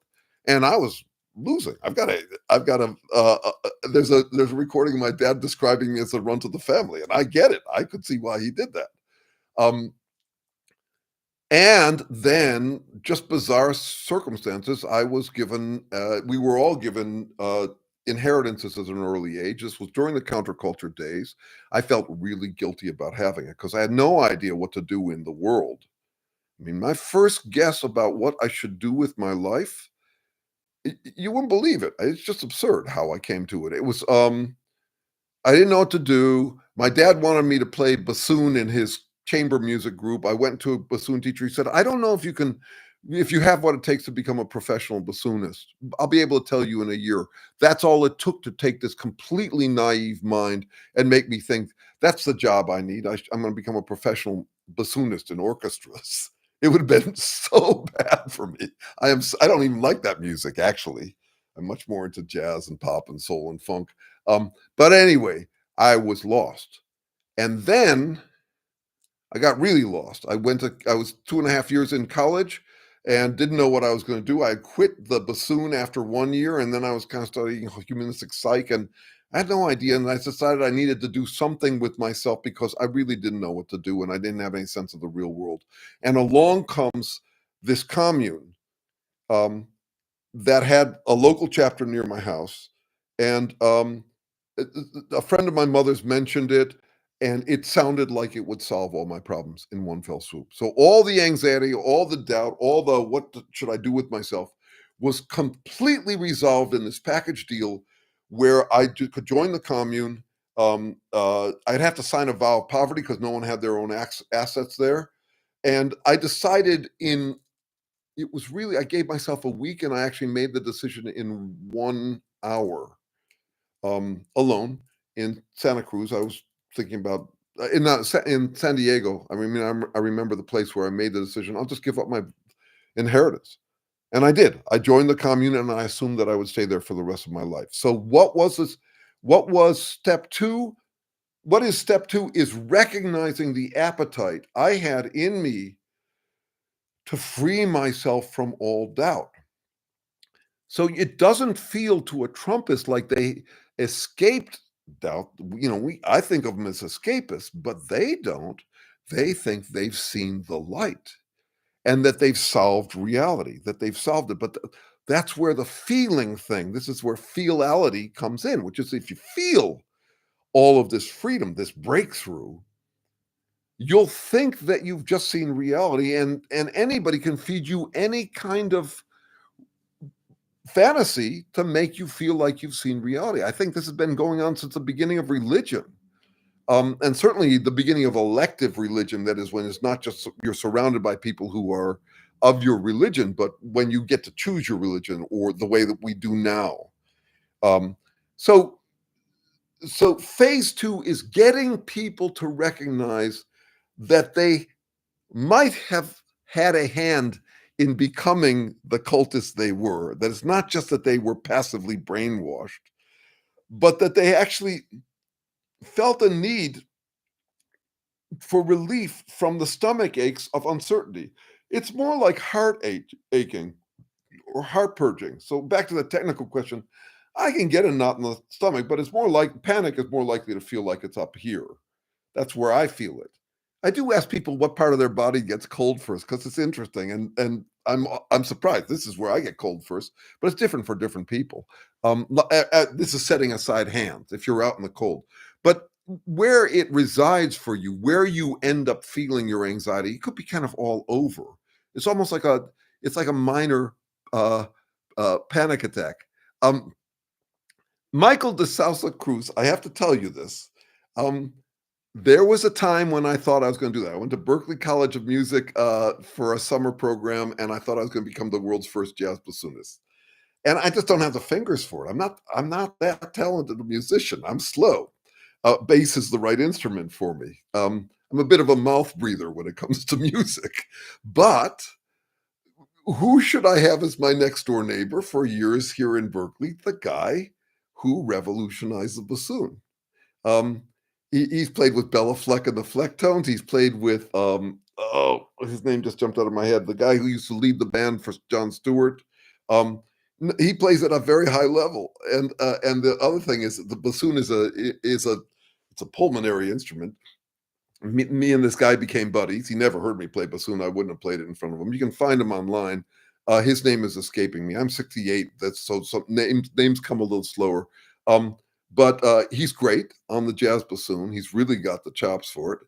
and I was losing. There's a recording of my dad describing me as the runt of the family, and I get it. I could see why he did that. And then, just bizarre circumstances, I was given, we were all given inheritances at an early age. This was during the counterculture days. I felt really guilty about having it, because I had no idea what to do in the world. I mean, my first guess about what I should do with my life, you wouldn't believe it. It's just absurd how I came to it. It was, I didn't know what to do. My dad wanted me to play bassoon in his chamber music group. I went to a bassoon teacher. He said, "I don't know if you have what it takes to become a professional bassoonist. I'll be able to tell you in a year." That's all it took to take this completely naive mind and make me think, that's the job I need. I'm going to become a professional bassoonist in orchestras. It would have been so bad for me. I don't even like that music, actually. I'm much more into jazz and pop and soul and funk. But anyway, I was lost. And then I got really lost. I was 2.5 years in college and didn't know what I was going to do. I quit the bassoon after 1 year, and then I was kind of studying humanistic psych, and I had no idea. And I decided I needed to do something with myself, because I really didn't know what to do, and I didn't have any sense of the real world. And along comes this commune. that had a local chapter near my house, and a friend of my mother's mentioned it, and it sounded like it would solve all my problems in one fell swoop. So all the anxiety, all the doubt, all the should I do with myself was completely resolved in this package deal where could join the commune. I'd have to sign a vow of poverty because no one had their own assets there. And I decided it was really, I gave myself a week and I actually made the decision in 1 hour, alone in Santa Cruz. I was thinking about in San Diego. I mean, I remember the place where I made the decision. I'll just give up my inheritance, and I did. I joined the commune, and I assumed that I would stay there for the rest of my life. So, what was this? What was step two? What is step two? Is recognizing the appetite I had in me to free myself from all doubt. So it doesn't feel to a Trumpist like they escaped doubt. I think of them as escapists, but they don't. They think they've seen the light and that they've solved reality, that they've solved it. But that's where the feeling thing, this is where feelality comes in, which is if you feel all of this freedom, this breakthrough, you'll think that you've just seen reality, and anybody can feed you any kind of fantasy to make you feel like you've seen reality. I think this has been going on since the beginning of religion. And certainly the beginning of elective religion, that is when it's not just you're surrounded by people who are of your religion, but when you get to choose your religion, or the way that we do now. Um, so, so phase two is getting people to recognize that they might have had a hand in becoming the cultists they were, that it's not just that they were passively brainwashed, but that they actually felt a need for relief from the stomach aches of uncertainty. It's more like aching or heart purging. So back to the technical question, I can get a knot in the stomach, but it's more like panic is more likely to feel like it's up here. That's where I feel it. I do ask people what part of their body gets cold first because it's interesting, and I'm surprised. This is where I get cold first, but it's different for different people. This is setting aside hands if you're out in the cold, but where it resides for you, where you end up feeling your anxiety, it could be kind of all over. It's almost like a minor uh, panic attack. Um, Michael de Sousa Cruz, I have to tell you this. There was a time when I thought I was going to do that. I went to Berkeley College of Music for a summer program, and I thought I was going to become the world's first jazz bassoonist. And I just don't have the fingers for it. I'm not that talented a musician. I'm slow. Bass is the right instrument for me. I'm a bit of a mouth breather when it comes to music. But who should I have as my next door neighbor for years here in Berkeley? The guy who revolutionized the bassoon. Um, he's played with Bella Fleck and the Flecktones. He's played with his name just jumped out of my head. The guy who used to lead the band for Jon Stewart. He plays at a very high level. And the other thing is the bassoon is a pulmonary instrument. Me and this guy became buddies. He never heard me play bassoon. I wouldn't have played it in front of him. You can find him online. His name is escaping me. I'm 68. That's so names come a little slower. But he's great on the jazz bassoon. He's really got the chops for it.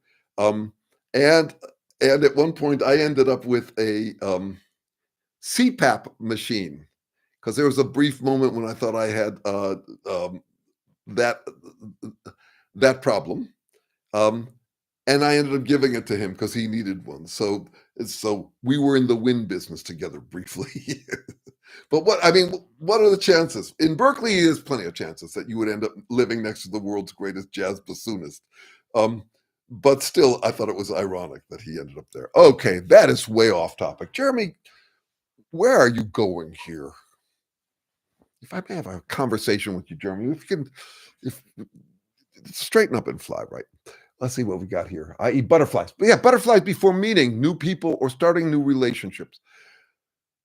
And at one point, I ended up with a CPAP machine because there was a brief moment when I thought I had that problem. And I ended up giving it to him because he needed one. So we were in the wind business together briefly. But what are the chances? In Berkeley, there's plenty of chances that you would end up living next to the world's greatest jazz bassoonist. But still, I thought it was ironic that he ended up there. Okay, that is way off topic. Jeremy, where are you going here? If I may have a conversation with you, Jeremy, if straighten up and fly, right? Let's see what we got here. I eat butterflies. But yeah, butterflies before meeting new people or starting new relationships.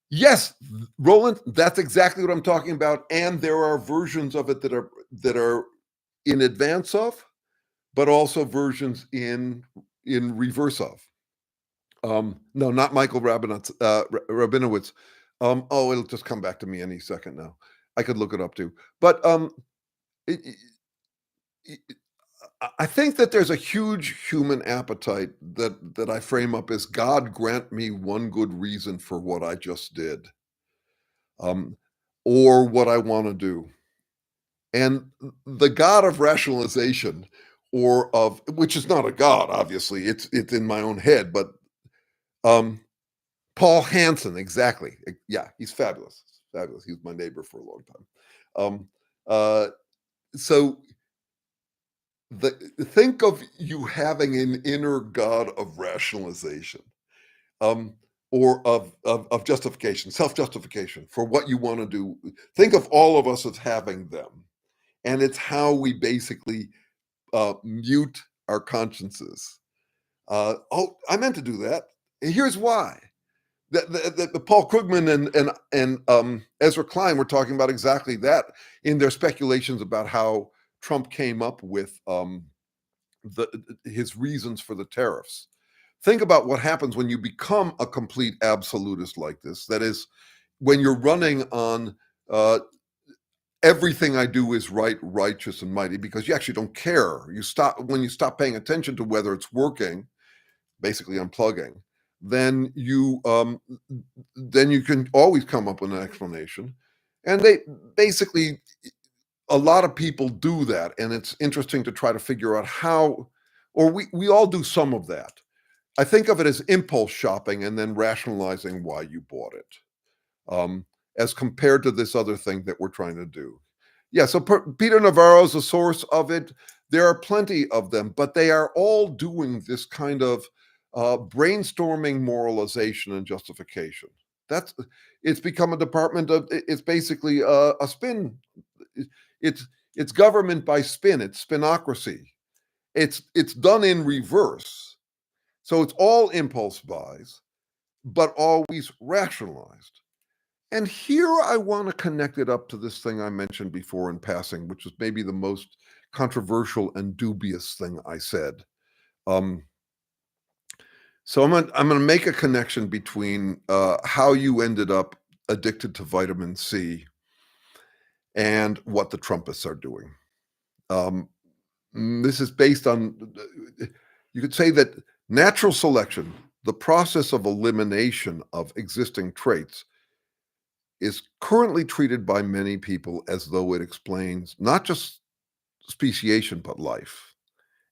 Yes, Roland, that's exactly what I'm talking about. And there are versions of it that are in advance of, but also versions in reverse of. No, not Michael Rabinowitz. Oh, it'll just come back to me any second now. I could look it up too. But it, it, I think that there's a huge human appetite that I frame up as God grant me one good reason for what I just did, um, or what I want to do. And the God of rationalization, or of which is not a God, obviously, it's in my own head, but um, Paul Hansen, exactly. Yeah, he's fabulous. Fabulous. He was my neighbor for a long time. Um, uh, so the think of you having an inner God of rationalization, um, or of justification, self-justification for what you want to do. Think of all of us as having them. And it's how we basically mute our consciences. Oh, I meant to do that. And here's why. The Paul Krugman and Ezra Klein were talking about exactly that in their speculations about how Trump came up with his reasons for the tariffs. Think about what happens when you become a complete absolutist like this. That is, when you're running on everything I do is right, righteous, and mighty, because you actually don't care. You stop when you stop paying attention to whether it's working, basically unplugging. Then you can always come up with an explanation, and they basically a lot of people do that, and it's interesting to try to figure out how, or we all do some of that. I think of it as impulse shopping and then rationalizing why you bought it, as compared to this other thing that we're trying to do. Yeah, so Peter Navarro's a source of it. There are plenty of them, but they are all doing this kind of brainstorming, moralization, and justification. That's it's become a department of. It's basically a spin. It's it's government by spin. It's spinocracy. It's done in reverse. So it's all impulse buys, but always rationalized. And here I want to connect it up to this thing I mentioned before in passing, which is maybe the most controversial and dubious thing I said. Um, so I'm gonna make a connection between how you ended up addicted to vitamin C and what the Trumpists are doing. Um, this is based on, you could say that natural selection, the process of elimination of existing traits, is currently treated by many people as though it explains not just speciation, but life.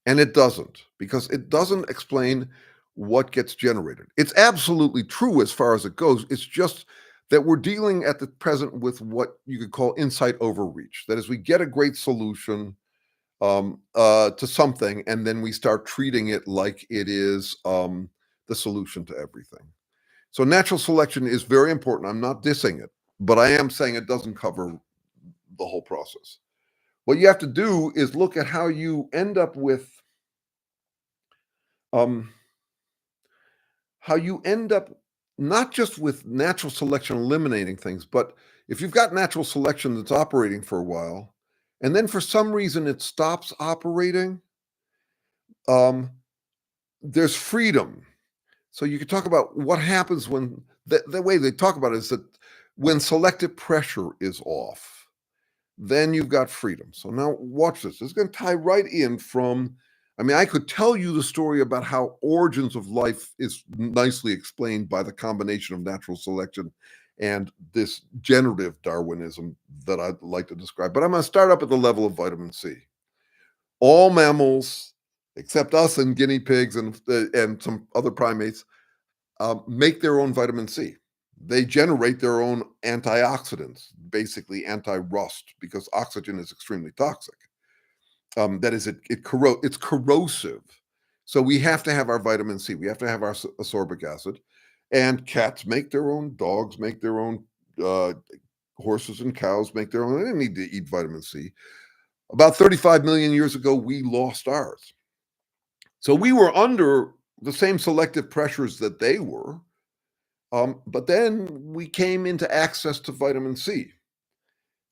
And it doesn't, because it doesn't explain what gets generated. It's absolutely true as far as it goes. It's just that we're dealing at the present with what you could call insight overreach. That is, we get a great solution to something, and then we start treating it like it is the solution to everything. So natural selection is very important. I'm not dissing it, but I am saying it doesn't cover the whole process. What you have to do is look at how you end up with um, how you end up not just with natural selection eliminating things, but if you've got natural selection that's operating for a while, and then for some reason it stops operating, um, there's freedom. So you could talk about what happens when the way they talk about it is that when selective pressure is off, then you've got freedom. So now watch this. It's going to tie right in from, I mean, I could tell you the story about how origins of life is nicely explained by the combination of natural selection and this generative Darwinism that I'd like to describe. But I'm going to start up at the level of vitamin C. All mammals, except us and guinea pigs and some other primates, make their own vitamin C. They generate their own antioxidants, basically anti-rust, because oxygen is extremely toxic. That is, it's corrosive. So we have to have our vitamin C. We have to have our ascorbic acid. And cats make their own, dogs make their own, horses and cows make their own. They don't need to eat vitamin C. About 35 million years ago, we lost ours. So we were under the same selective pressures that they were. But then we came into access to vitamin C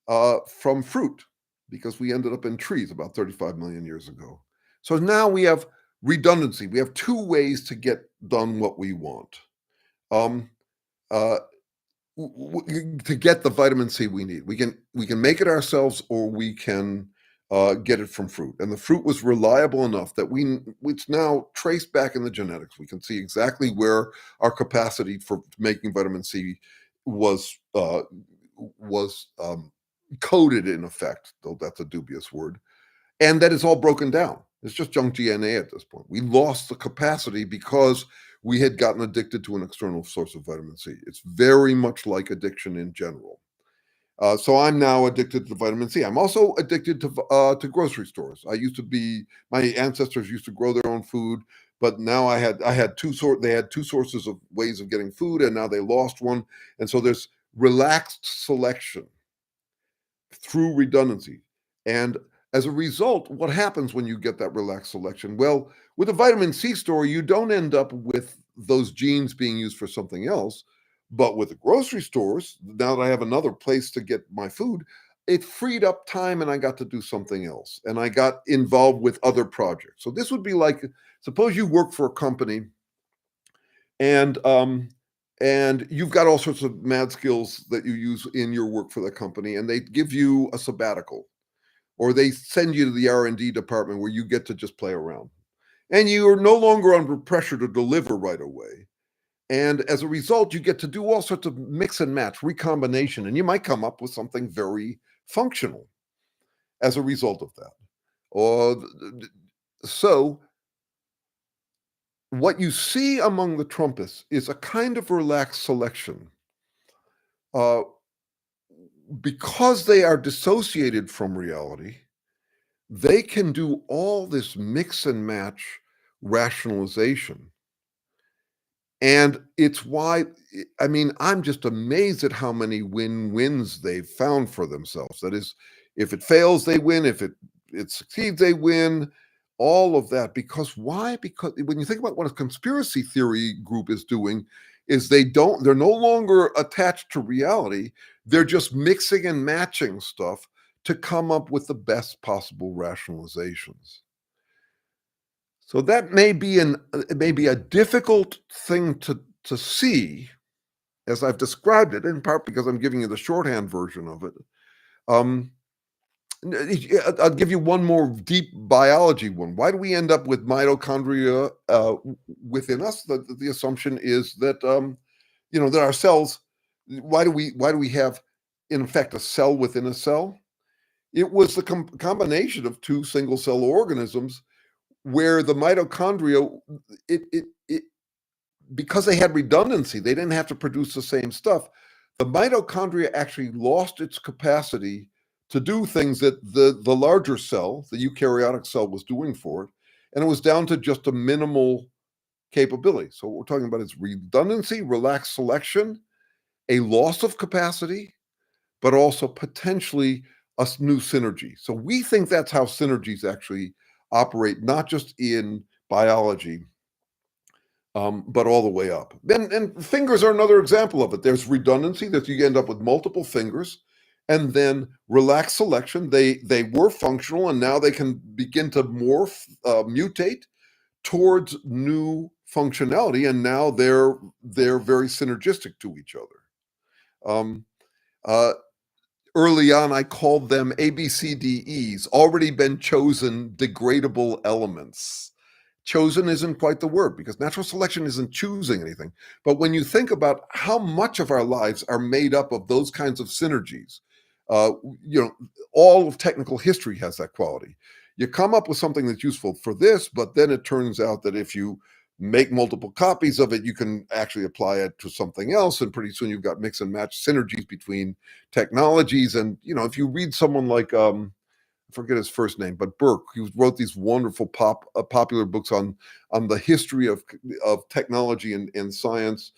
from fruit because we ended up in trees about 35 million years ago. So now we have redundancy. We have two ways to get done what we want. Um, uh, to get the vitamin C we need. We can make it ourselves, or we can get it from fruit. And the fruit was reliable enough that it's now traced back in the genetics. We can see exactly where our capacity for making vitamin C was coded, in effect, though that's a dubious word, and that is all broken down. It's just junk DNA at this point. We lost the capacity because we had gotten addicted to an external source of vitamin C. It's very much like addiction in general. So I'm now addicted to vitamin C. I'm also addicted to grocery stores. My ancestors used to grow their own food, but now they had two sources of ways of getting food, and now they lost one. And so there's relaxed selection through redundancy. And as a result, what happens when you get that relaxed selection? Well, with a vitamin C store, you don't end up with those genes being used for something else. But with the grocery stores, now that I have another place to get my food, it freed up time and I got to do something else. And I got involved with other projects. So this would be like, suppose you work for a company and you've got all sorts of mad skills that you use in your work for the company, and they give you a sabbatical, or they send you to the R&D department where you get to just play around. And you are no longer under pressure to deliver right away. And as a result, you get to do all sorts of mix and match, recombination, and you might come up with something very functional as a result of that. Or so what you see among the Trumpists is a kind of relaxed selection. Uh, because they are dissociated from reality, they can do all this mix and match rationalization. And it's why, I mean, I'm just amazed at how many win-wins they've found for themselves. That is, if it fails, they win. If it succeeds, they win. All of that. Because why? Because when you think about what a conspiracy theory group is doing, is they're no longer attached to reality. They're just mixing and matching stuff to come up with the best possible rationalizations. So that may be a difficult thing to see, as I've described it, in part because I'm giving you the shorthand version of it. I'll give you one more deep biology one. Why do we end up with mitochondria within us? The assumption is that that our cells. Why do we have, in effect, a cell within a cell? It was the combination of two single cell organisms where the mitochondria, because they had redundancy, they didn't have to produce the same stuff. The mitochondria actually lost its capacity to do things that the larger cell, the eukaryotic cell, was doing for it, and it was down to just a minimal capability. So what we're talking about is redundancy, relaxed selection, a loss of capacity, but also potentially a new synergy. So we think that's how synergies actually operate, not just in biology, but all the way up. And fingers are another example of it. There's redundancy, that you end up with multiple fingers, and then relaxed selection. They were functional, and now they can begin to morph, mutate towards new functionality, and now they're very synergistic to each other. Um, uh, Early on, I called them ABCDEs, already been chosen degradable elements. Chosen isn't quite the word, because natural selection isn't choosing anything. But when you think about how much of our lives are made up of those kinds of synergies, uh, all of technical history has that quality. You come up with something that's useful for this, but then it turns out that if you make multiple copies of it, you can actually apply it to something else, and pretty soon you've got mix and match synergies between technologies. And if you read someone like I forget his first name, but Burke, who wrote these wonderful popular books on the history of technology and science.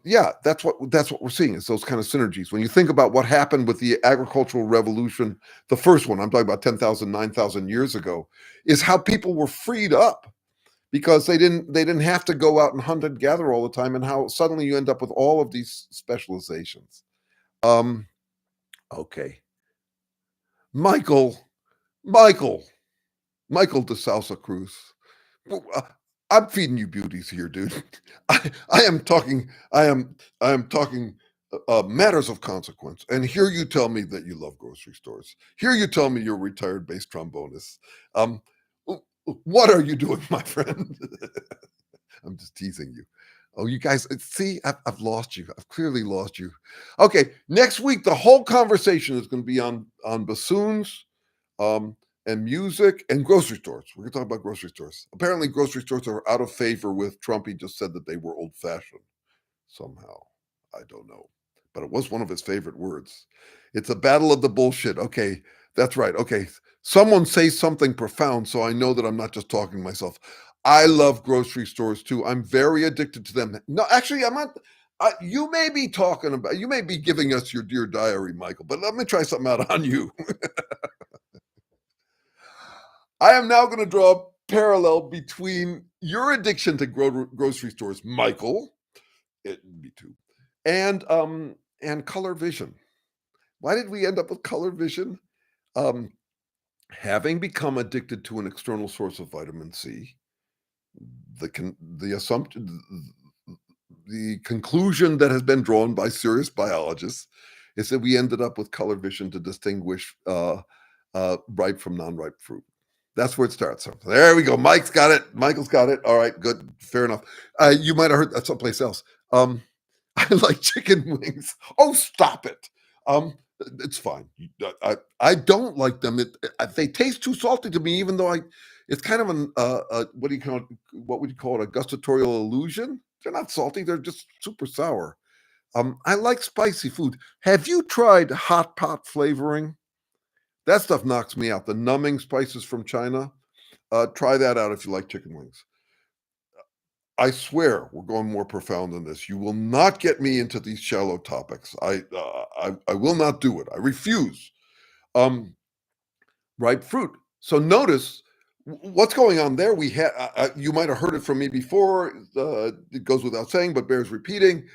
Yeah, that's what we're seeing, is those kind of synergies. When you think about what happened with the agricultural revolution, the first one, I'm talking about 10,000, 9,000 years ago, is how people were freed up because they didn't have to go out and hunt and gather all the time, and how suddenly you end up with all of these specializations. Okay. Michael, Michael, Michael de Sousa Cruz. I'm feeding you beauties here, dude. I am talking. I am talking matters of consequence. And here you tell me that you love grocery stores. Here you tell me you're a retired bass trombonist. Um, what are you doing, my friend? I'm just teasing you. Oh, you guys, see, I've lost you. I've clearly lost you. Okay, next week the whole conversation is going to be on bassoons, um, and music and grocery stores. We're going to talk about grocery stores. Apparently, grocery stores are out of favor with Trump. He just said that they were old fashioned somehow. I don't know. But it was one of his favorite words. It's a battle of the bullshit. Okay, that's right. Okay, someone say something profound so I know that I'm not just talking to myself. I love grocery stores too. I'm very addicted to them. No, actually, I'm not. You may be talking about, you may be giving us your dear diary, Michael, but let me try something out on you. I am now going to draw a parallel between your addiction to grocery stores, Michael, me too, and color vision. Why did we end up with color vision? Um, Having become addicted to an external source of vitamin C, the assumption, the conclusion that has been drawn by serious biologists is that we ended up with color vision to distinguish ripe from non-ripe fruit. That's where it starts. So there we go. Mike's got it. Michael's got it. All right, good. Fair enough. You might have heard that someplace else. I like chicken wings. Oh, stop it. It's fine. I don't like them. They taste too salty to me, even though it's kind of an what do you call it? What would you call it? A gustatorial illusion. They're not salty. They're just super sour. I like spicy food. Have you tried hot pot flavoring? That stuff knocks me out. The numbing spices from China. Try that out if you like chicken wings. I swear we're going more profound than this. You will not get me into these shallow topics. I will not do it. I refuse. Um, Ripe fruit. So notice what's going on there. We had you might have heard it from me before. It goes without saying, but bears repeating.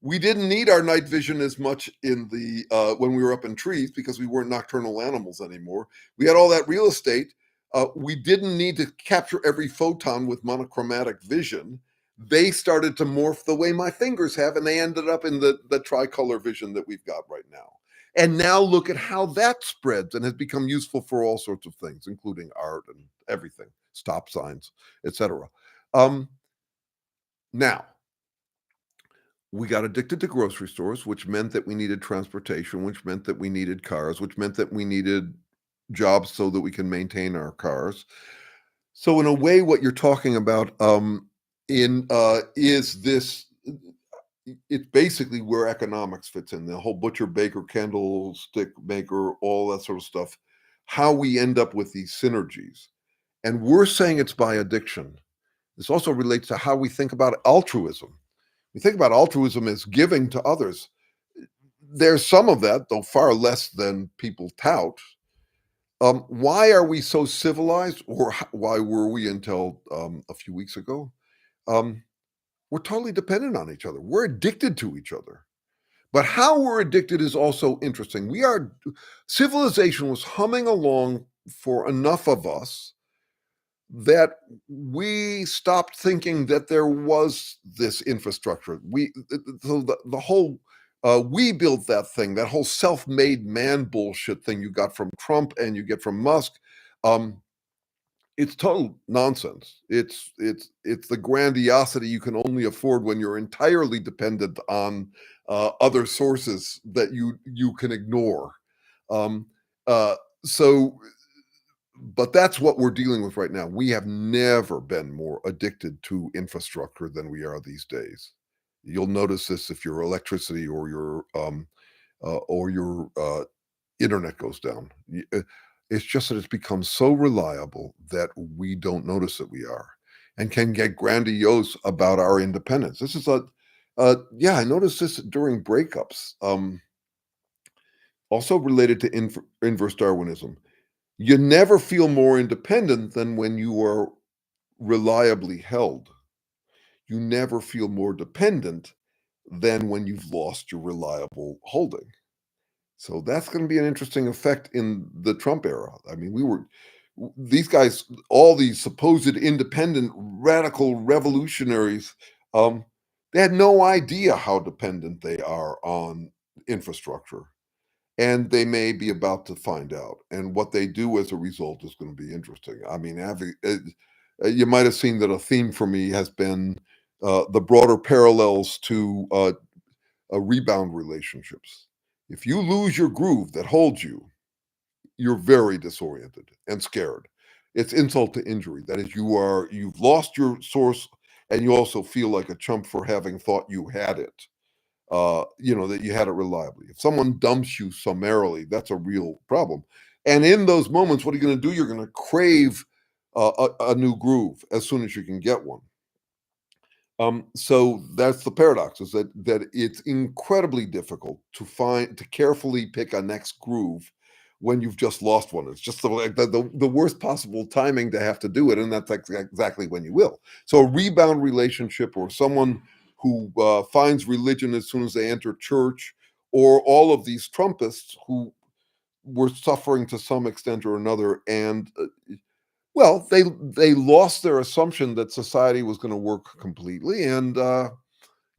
We didn't need our night vision as much in the when we were up in trees because we weren't nocturnal animals anymore. We had all that real estate. We didn't need to capture every photon with monochromatic vision. They started to morph the way my fingers have, and they ended up in the tricolor vision that we've got right now. And now look at how that spreads and has become useful for all sorts of things, including art and everything, stop signs, etc. Now, we got addicted to grocery stores, which meant that we needed transportation, which meant that we needed cars, which meant that we needed jobs so that we can maintain our cars. So, in a way, what you're talking about is this. It's basically where economics fits in, the whole butcher, baker, candlestick maker, all that sort of stuff, how we end up with these synergies. And we're saying it's by addiction. This also relates to how we think about altruism. We think about altruism as giving to others. There's some of that, though far less than people tout. Why are we so civilized, or why were we until a few weeks ago? We're totally dependent on each other. We're addicted to each other. But how we're addicted is also interesting. Civilization was humming along for enough of us that we stopped thinking that there was this infrastructure. The whole we built that thing, that whole self-made man bullshit thing you got from Trump and you get from Musk. It's total nonsense. It's the grandiosity you can only afford when you're entirely dependent on other sources that you can ignore. Um, uh, so, but that's what we're dealing with right now. We have never been more addicted to infrastructure than we are these days. You'll notice this if your electricity or your internet goes down. It's just that it's become so reliable that we don't notice that we are, and can get grandiose about our independence. This is yeah, I noticed this during breakups. Also related to inverse Darwinism. You never feel more independent than when you are reliably held. You never feel more dependent than when you've lost your reliable holding. So that's going to be an interesting effect in the Trump era. I mean, these guys, all these supposed independent radical revolutionaries, they had no idea how dependent they are on infrastructure. And they may be about to find out. And what they do as a result is going to be interesting. I mean, you might have seen that a theme for me has been the broader parallels to rebound relationships. If you lose your groove that holds you, you're very disoriented and scared. It's insult to injury. That is, you've lost your source, and you also feel like a chump for having thought you had it. That you had it reliably. If someone dumps you summarily, that's a real problem. And in those moments, what are you going to do? You're going to crave a new groove as soon as you can get one. So that's the paradox: is that it's incredibly difficult to carefully pick a next groove when you've just lost one. It's just the worst possible timing to have to do it, and that's exactly when you will. So a rebound relationship, or someone who finds religion as soon as they enter church, or all of these Trumpists who were suffering to some extent or another, and well, they lost their assumption that society was going to work completely and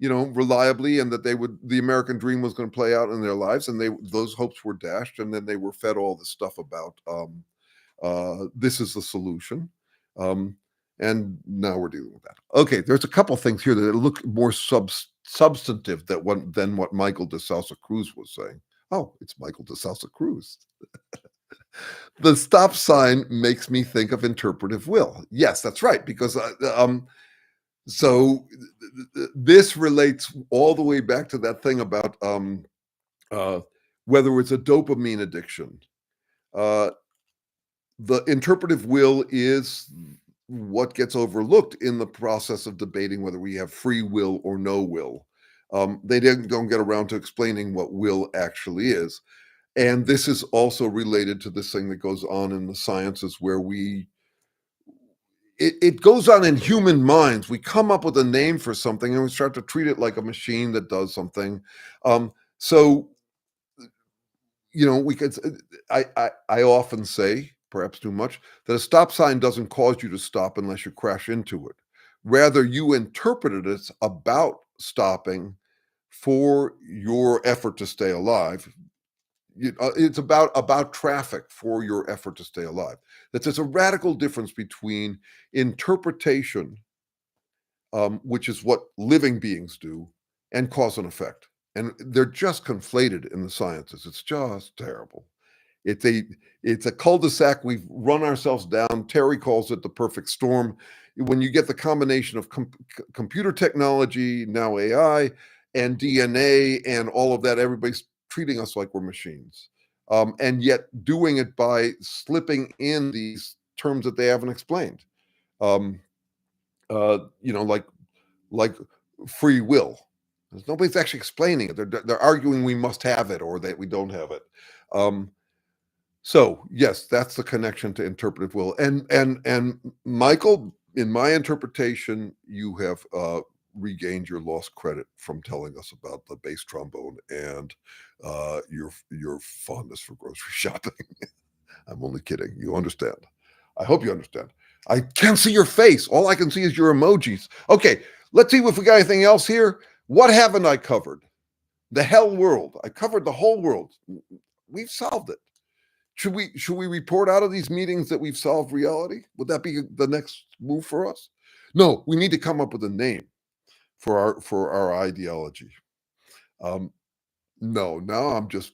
reliably, and that the American dream was going to play out in their lives, and those hopes were dashed, and then they were fed all this stuff about this is the solution. And now we're dealing with that. Okay, there's a couple things here that look more substantive than what Michael de Sousa Cruz was saying. Oh, it's Michael de Sousa Cruz. The stop sign makes me think of interpretive will. Yes, that's right, because so this relates all the way back to that thing about whether it's a dopamine addiction. The interpretive will is what gets overlooked in the process of debating whether we have free will or no will. They don't get around to explaining what will actually is. And this is also related to this thing that goes on in the sciences where it goes on in human minds. We come up with a name for something and we start to treat it like a machine that does something. So we could, I often say, perhaps too much, that a stop sign doesn't cause you to stop unless you crash into it. Rather, you interpreted it about stopping for your effort to stay alive. It's about traffic for your effort to stay alive. There's a radical difference between interpretation, which is what living beings do, and cause and effect. And they're just conflated in the sciences. It's just terrible. It's a cul-de-sac we've run ourselves down. Terry calls it the perfect storm. When you get the combination of computer technology, now AI, and DNA, and all of that, everybody's treating us like we're machines, and yet doing it by slipping in these terms that they haven't explained. Like free will. Nobody's actually explaining it. They're arguing we must have it or that we don't have it. So yes, that's the connection to interpretive will. And Michael, in my interpretation, you have regained your lost credit from telling us about the bass trombone and your fondness for grocery shopping. I'm only kidding. You understand. I hope you understand. I can't see your face. All I can see is your emojis. Okay, let's see if we got anything else here. What haven't I covered? The hell world. I covered the whole world. We've solved it. Should we report out of these meetings that we've solved reality? Would that be the next move for us? No, we need to come up with a name for our ideology. No, now I'm just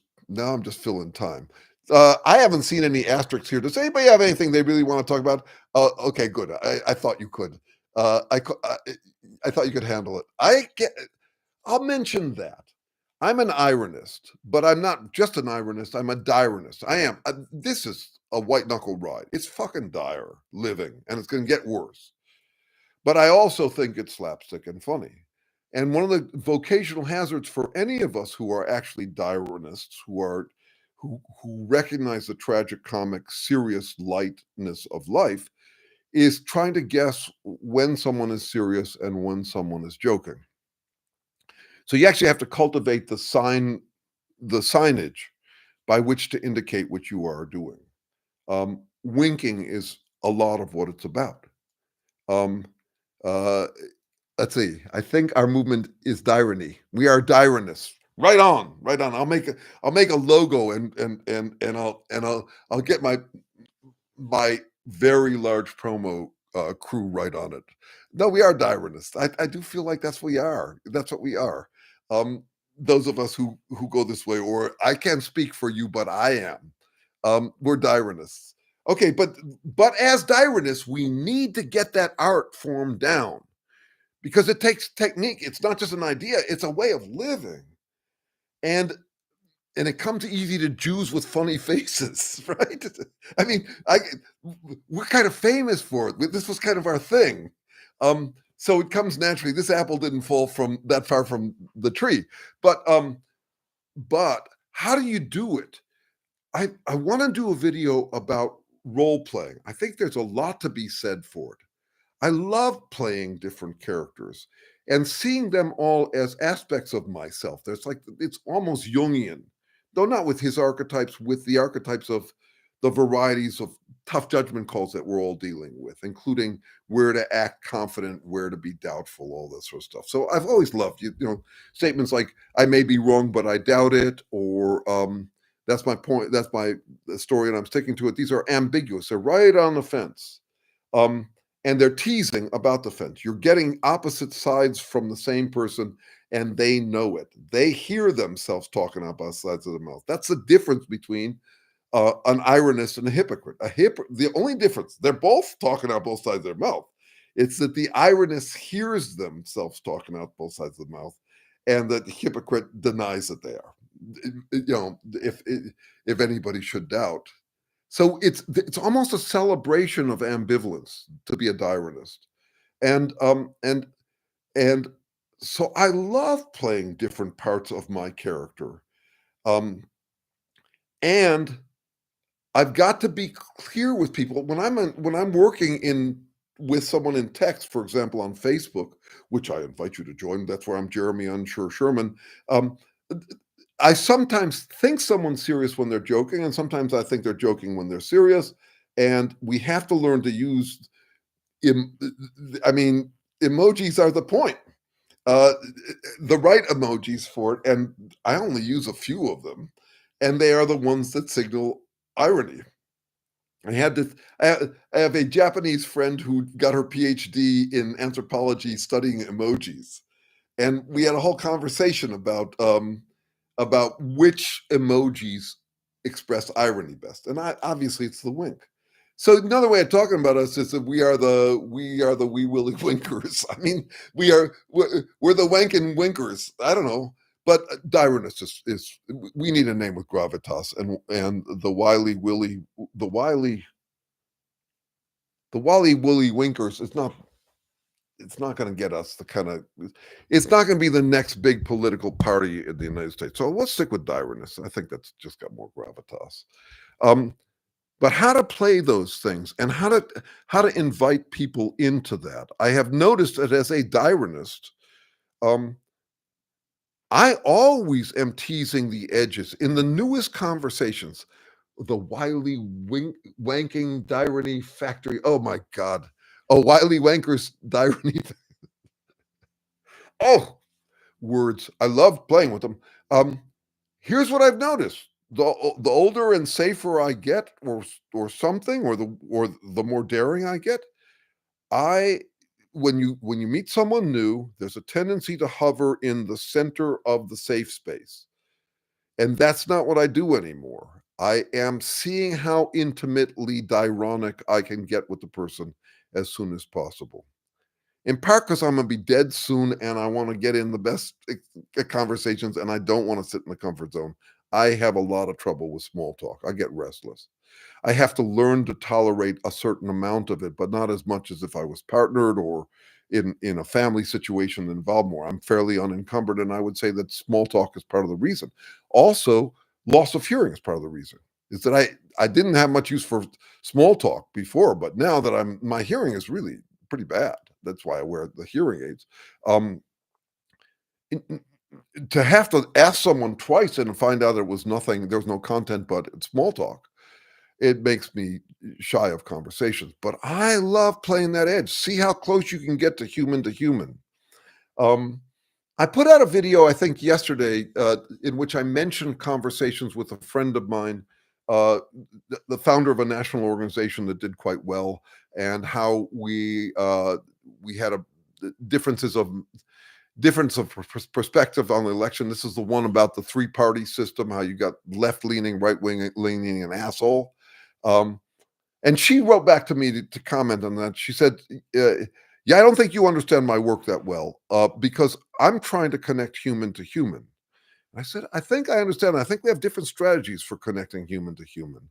filling time. I haven't seen any asterisks here. Does anybody have anything they really want to talk about? Okay, good. I thought you could. I thought you could handle it. I'll mention that. I'm an ironist, but I'm not just an ironist. I'm a direnist. I am. This is a white knuckle ride. It's fucking dire living, and it's going to get worse. But I also think it's slapstick and funny. And one of the vocational hazards for any of us who are actually direnists, who recognize the tragic comic serious lightness of life, is trying to guess when someone is serious and when someone is joking. So you actually have to cultivate the signage by which to indicate what you are doing. winking is a lot of what it's about. Um, uh, let's see. I think our movement is dirony. We are dironists. Right on, right on. I'll make a logo and I'll get my very large promo crew right on it. No, we are dironists. I do feel like that's what we are. That's what we are. Um, those of us who go this way, or I can't speak for you, but I am. We're dironists. Okay, but as dironists, we need to get that art form down because it takes technique. It's not just an idea; it's a way of living, and it comes easy to Jews with funny faces, right? I mean, we're kind of famous for it. This was kind of our thing. So it comes naturally. This apple didn't fall from that far from the tree, but how do you do it? I want to do a video about role playing. I think there's a lot to be said for it. I love playing different characters and seeing them all as aspects of myself. There's like, it's almost Jungian, though not with his archetypes, with the archetypes of the varieties of tough judgment calls that we're all dealing with, including where to act confident, where to be doubtful, all that sort of stuff. So I've always loved, statements like, I may be wrong, but I doubt it, or that's my point, that's my story, and I'm sticking to it. These are ambiguous. They're right on the fence. And they're teasing about the fence. You're getting opposite sides from the same person, and they know it. They hear themselves talking out both sides of the mouth. That's the difference between an ironist and a hypocrite. The only difference, they're both talking out both sides of their mouth. It's that the ironist hears themselves talking out both sides of the mouth, and that the hypocrite denies that they are. If anybody should doubt. So it's almost a celebration of ambivalence to be a dironist, and and so I love playing different parts of my character, and I've got to be clear with people when I'm working with someone in text, for example, on Facebook, which I invite you to join. That's where I'm Jeremy Sherman. Um, I sometimes think someone's serious when they're joking, and sometimes I think they're joking when they're serious. And we have to learn to use, I mean, emojis are the point. Uh, the right emojis for it, and I only use a few of them, and they are the ones that signal irony. I had this. I have a Japanese friend who got her PhD in anthropology studying emojis, and we had a whole conversation about which emojis express irony best. And obviously it's the wink. So another way of talking about us is that we are the wee willy winkers. I mean, we're the wanking winkers. I don't know. But Direnus is we need a name with gravitas, and the wily willy winkers is not, it's not going to get us the kind of, it's not going to be the next big political party in the United States. So let's stick with Direnus. I think that's just got more gravitas. But how to play those things and how to invite people into that. I have noticed that as a Direnist, I always am teasing the edges in the newest conversations. The wily wanking Dirony factory. Oh my God. Oh, Wiley Wanker's Dirony. Oh, words. I love playing with them. Here's what I've noticed: the older and safer I get, or something, or the more daring I get, I when you meet someone new, there's a tendency to hover in the center of the safe space, and that's not what I do anymore. I am seeing how intimately dironic I can get with the person as soon as possible. In part because I'm going to be dead soon and I want to get in the best conversations and I don't want to sit in the comfort zone. I have a lot of trouble with small talk. I get restless. I have to learn to tolerate a certain amount of it, but not as much as if I was partnered or in a family situation that involved more. I'm fairly unencumbered, and I would say that small talk is part of the reason. Also, loss of hearing is part of the reason. Is that I didn't have much use for small talk before, but now that my hearing is really pretty bad. That's why I wear the hearing aids. Um, to have to ask someone twice and find out there was no content but small talk, it makes me shy of conversations. But I love playing that edge. See how close you can get to human. I put out a video, I think yesterday, in which I mentioned conversations with a friend of mine, uh, the founder of a national organization that did quite well, and how we had differences of perspective on the election. This is the one about the three-party system, how you got left-leaning, right-leaning, an asshole. And she wrote back to me to comment on that. She said, yeah, I don't think you understand my work that well, because I'm trying to connect human to human. I said, I think I understand. I think we have different strategies for connecting human to human.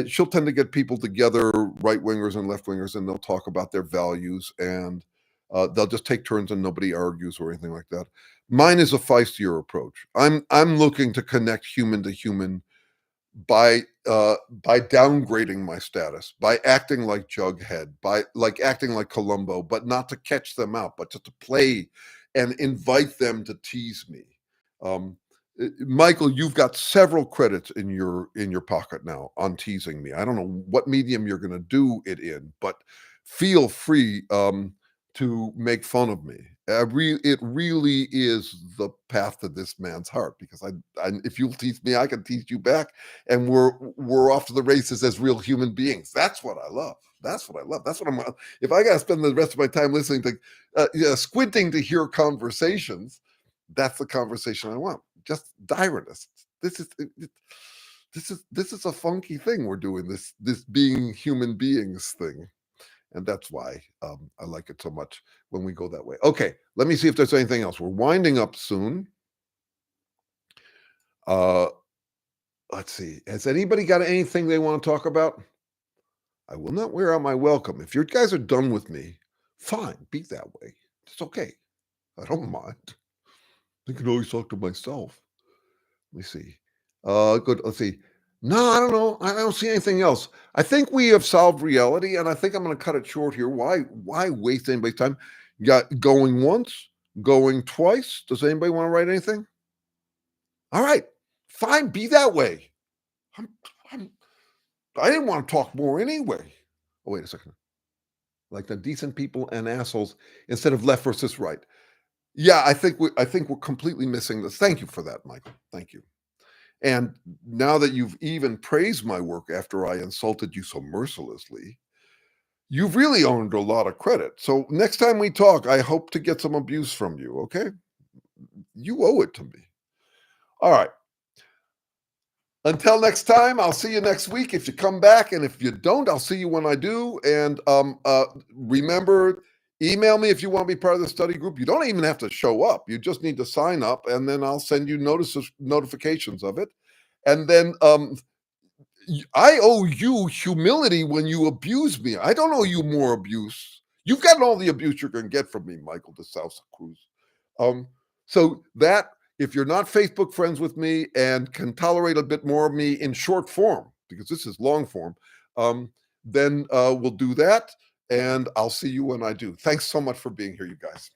She'll tend to get people together, right-wingers and left-wingers, and they'll talk about their values, and they'll just take turns and nobody argues or anything like that. Mine is a feistier approach. I'm looking to connect human to human by downgrading my status, by acting like Jughead, by acting like Columbo, but not to catch them out, but just to play and invite them to tease me. Michael, you've got several credits in your pocket now on teasing me. I don't know what medium you're going to do it in, but feel free to make fun of me. It really is the path to this man's heart, because if you'll tease me, I can tease you back, and we're off to the races as real human beings. That's what I love. That's what I love. That's what I'm. If I got to spend the rest of my time listening to, squinting to hear conversations, that's the conversation I want. Just direnists. This is a funky thing we're doing. This being human beings thing. And that's why I like it so much when we go that way. Okay, let me see if there's anything else. We're winding up soon. Let's see. Has anybody got anything they want to talk about? I will not wear out my welcome. If you guys are done with me, fine, be that way. It's okay. I don't mind. I can always talk to myself. Let me see. Good. Let's see. No, I don't know. I don't see anything else. I think we have solved reality, and I think I'm going to cut it short here. Why waste anybody's time? You got going once, going twice. Does anybody want to write anything? All right, fine. Be that way. I didn't want to talk more anyway. Oh, wait a second. Like the decent people and assholes instead of left versus right. Yeah, I think we're completely missing this. Thank you for that, Michael. Thank you. And now that you've even praised my work after I insulted you so mercilessly, you've really earned a lot of credit. So next time we talk, I hope to get some abuse from you, okay? You owe it to me. All right. Until next time, I'll see you next week if you come back. And if you don't, I'll see you when I do. And remember, email me if you want to be part of the study group. You don't even have to show up. You just need to sign up, and then I'll send you notifications of it. And then I owe you humility when you abuse me. I don't owe you more abuse. You've gotten all the abuse you're going to get from me, Michael de Sousa Cruz. So that, if you're not Facebook friends with me and can tolerate a bit more of me in short form, because this is long form, then we'll do that. And I'll see you when I do. Thanks so much for being here, you guys.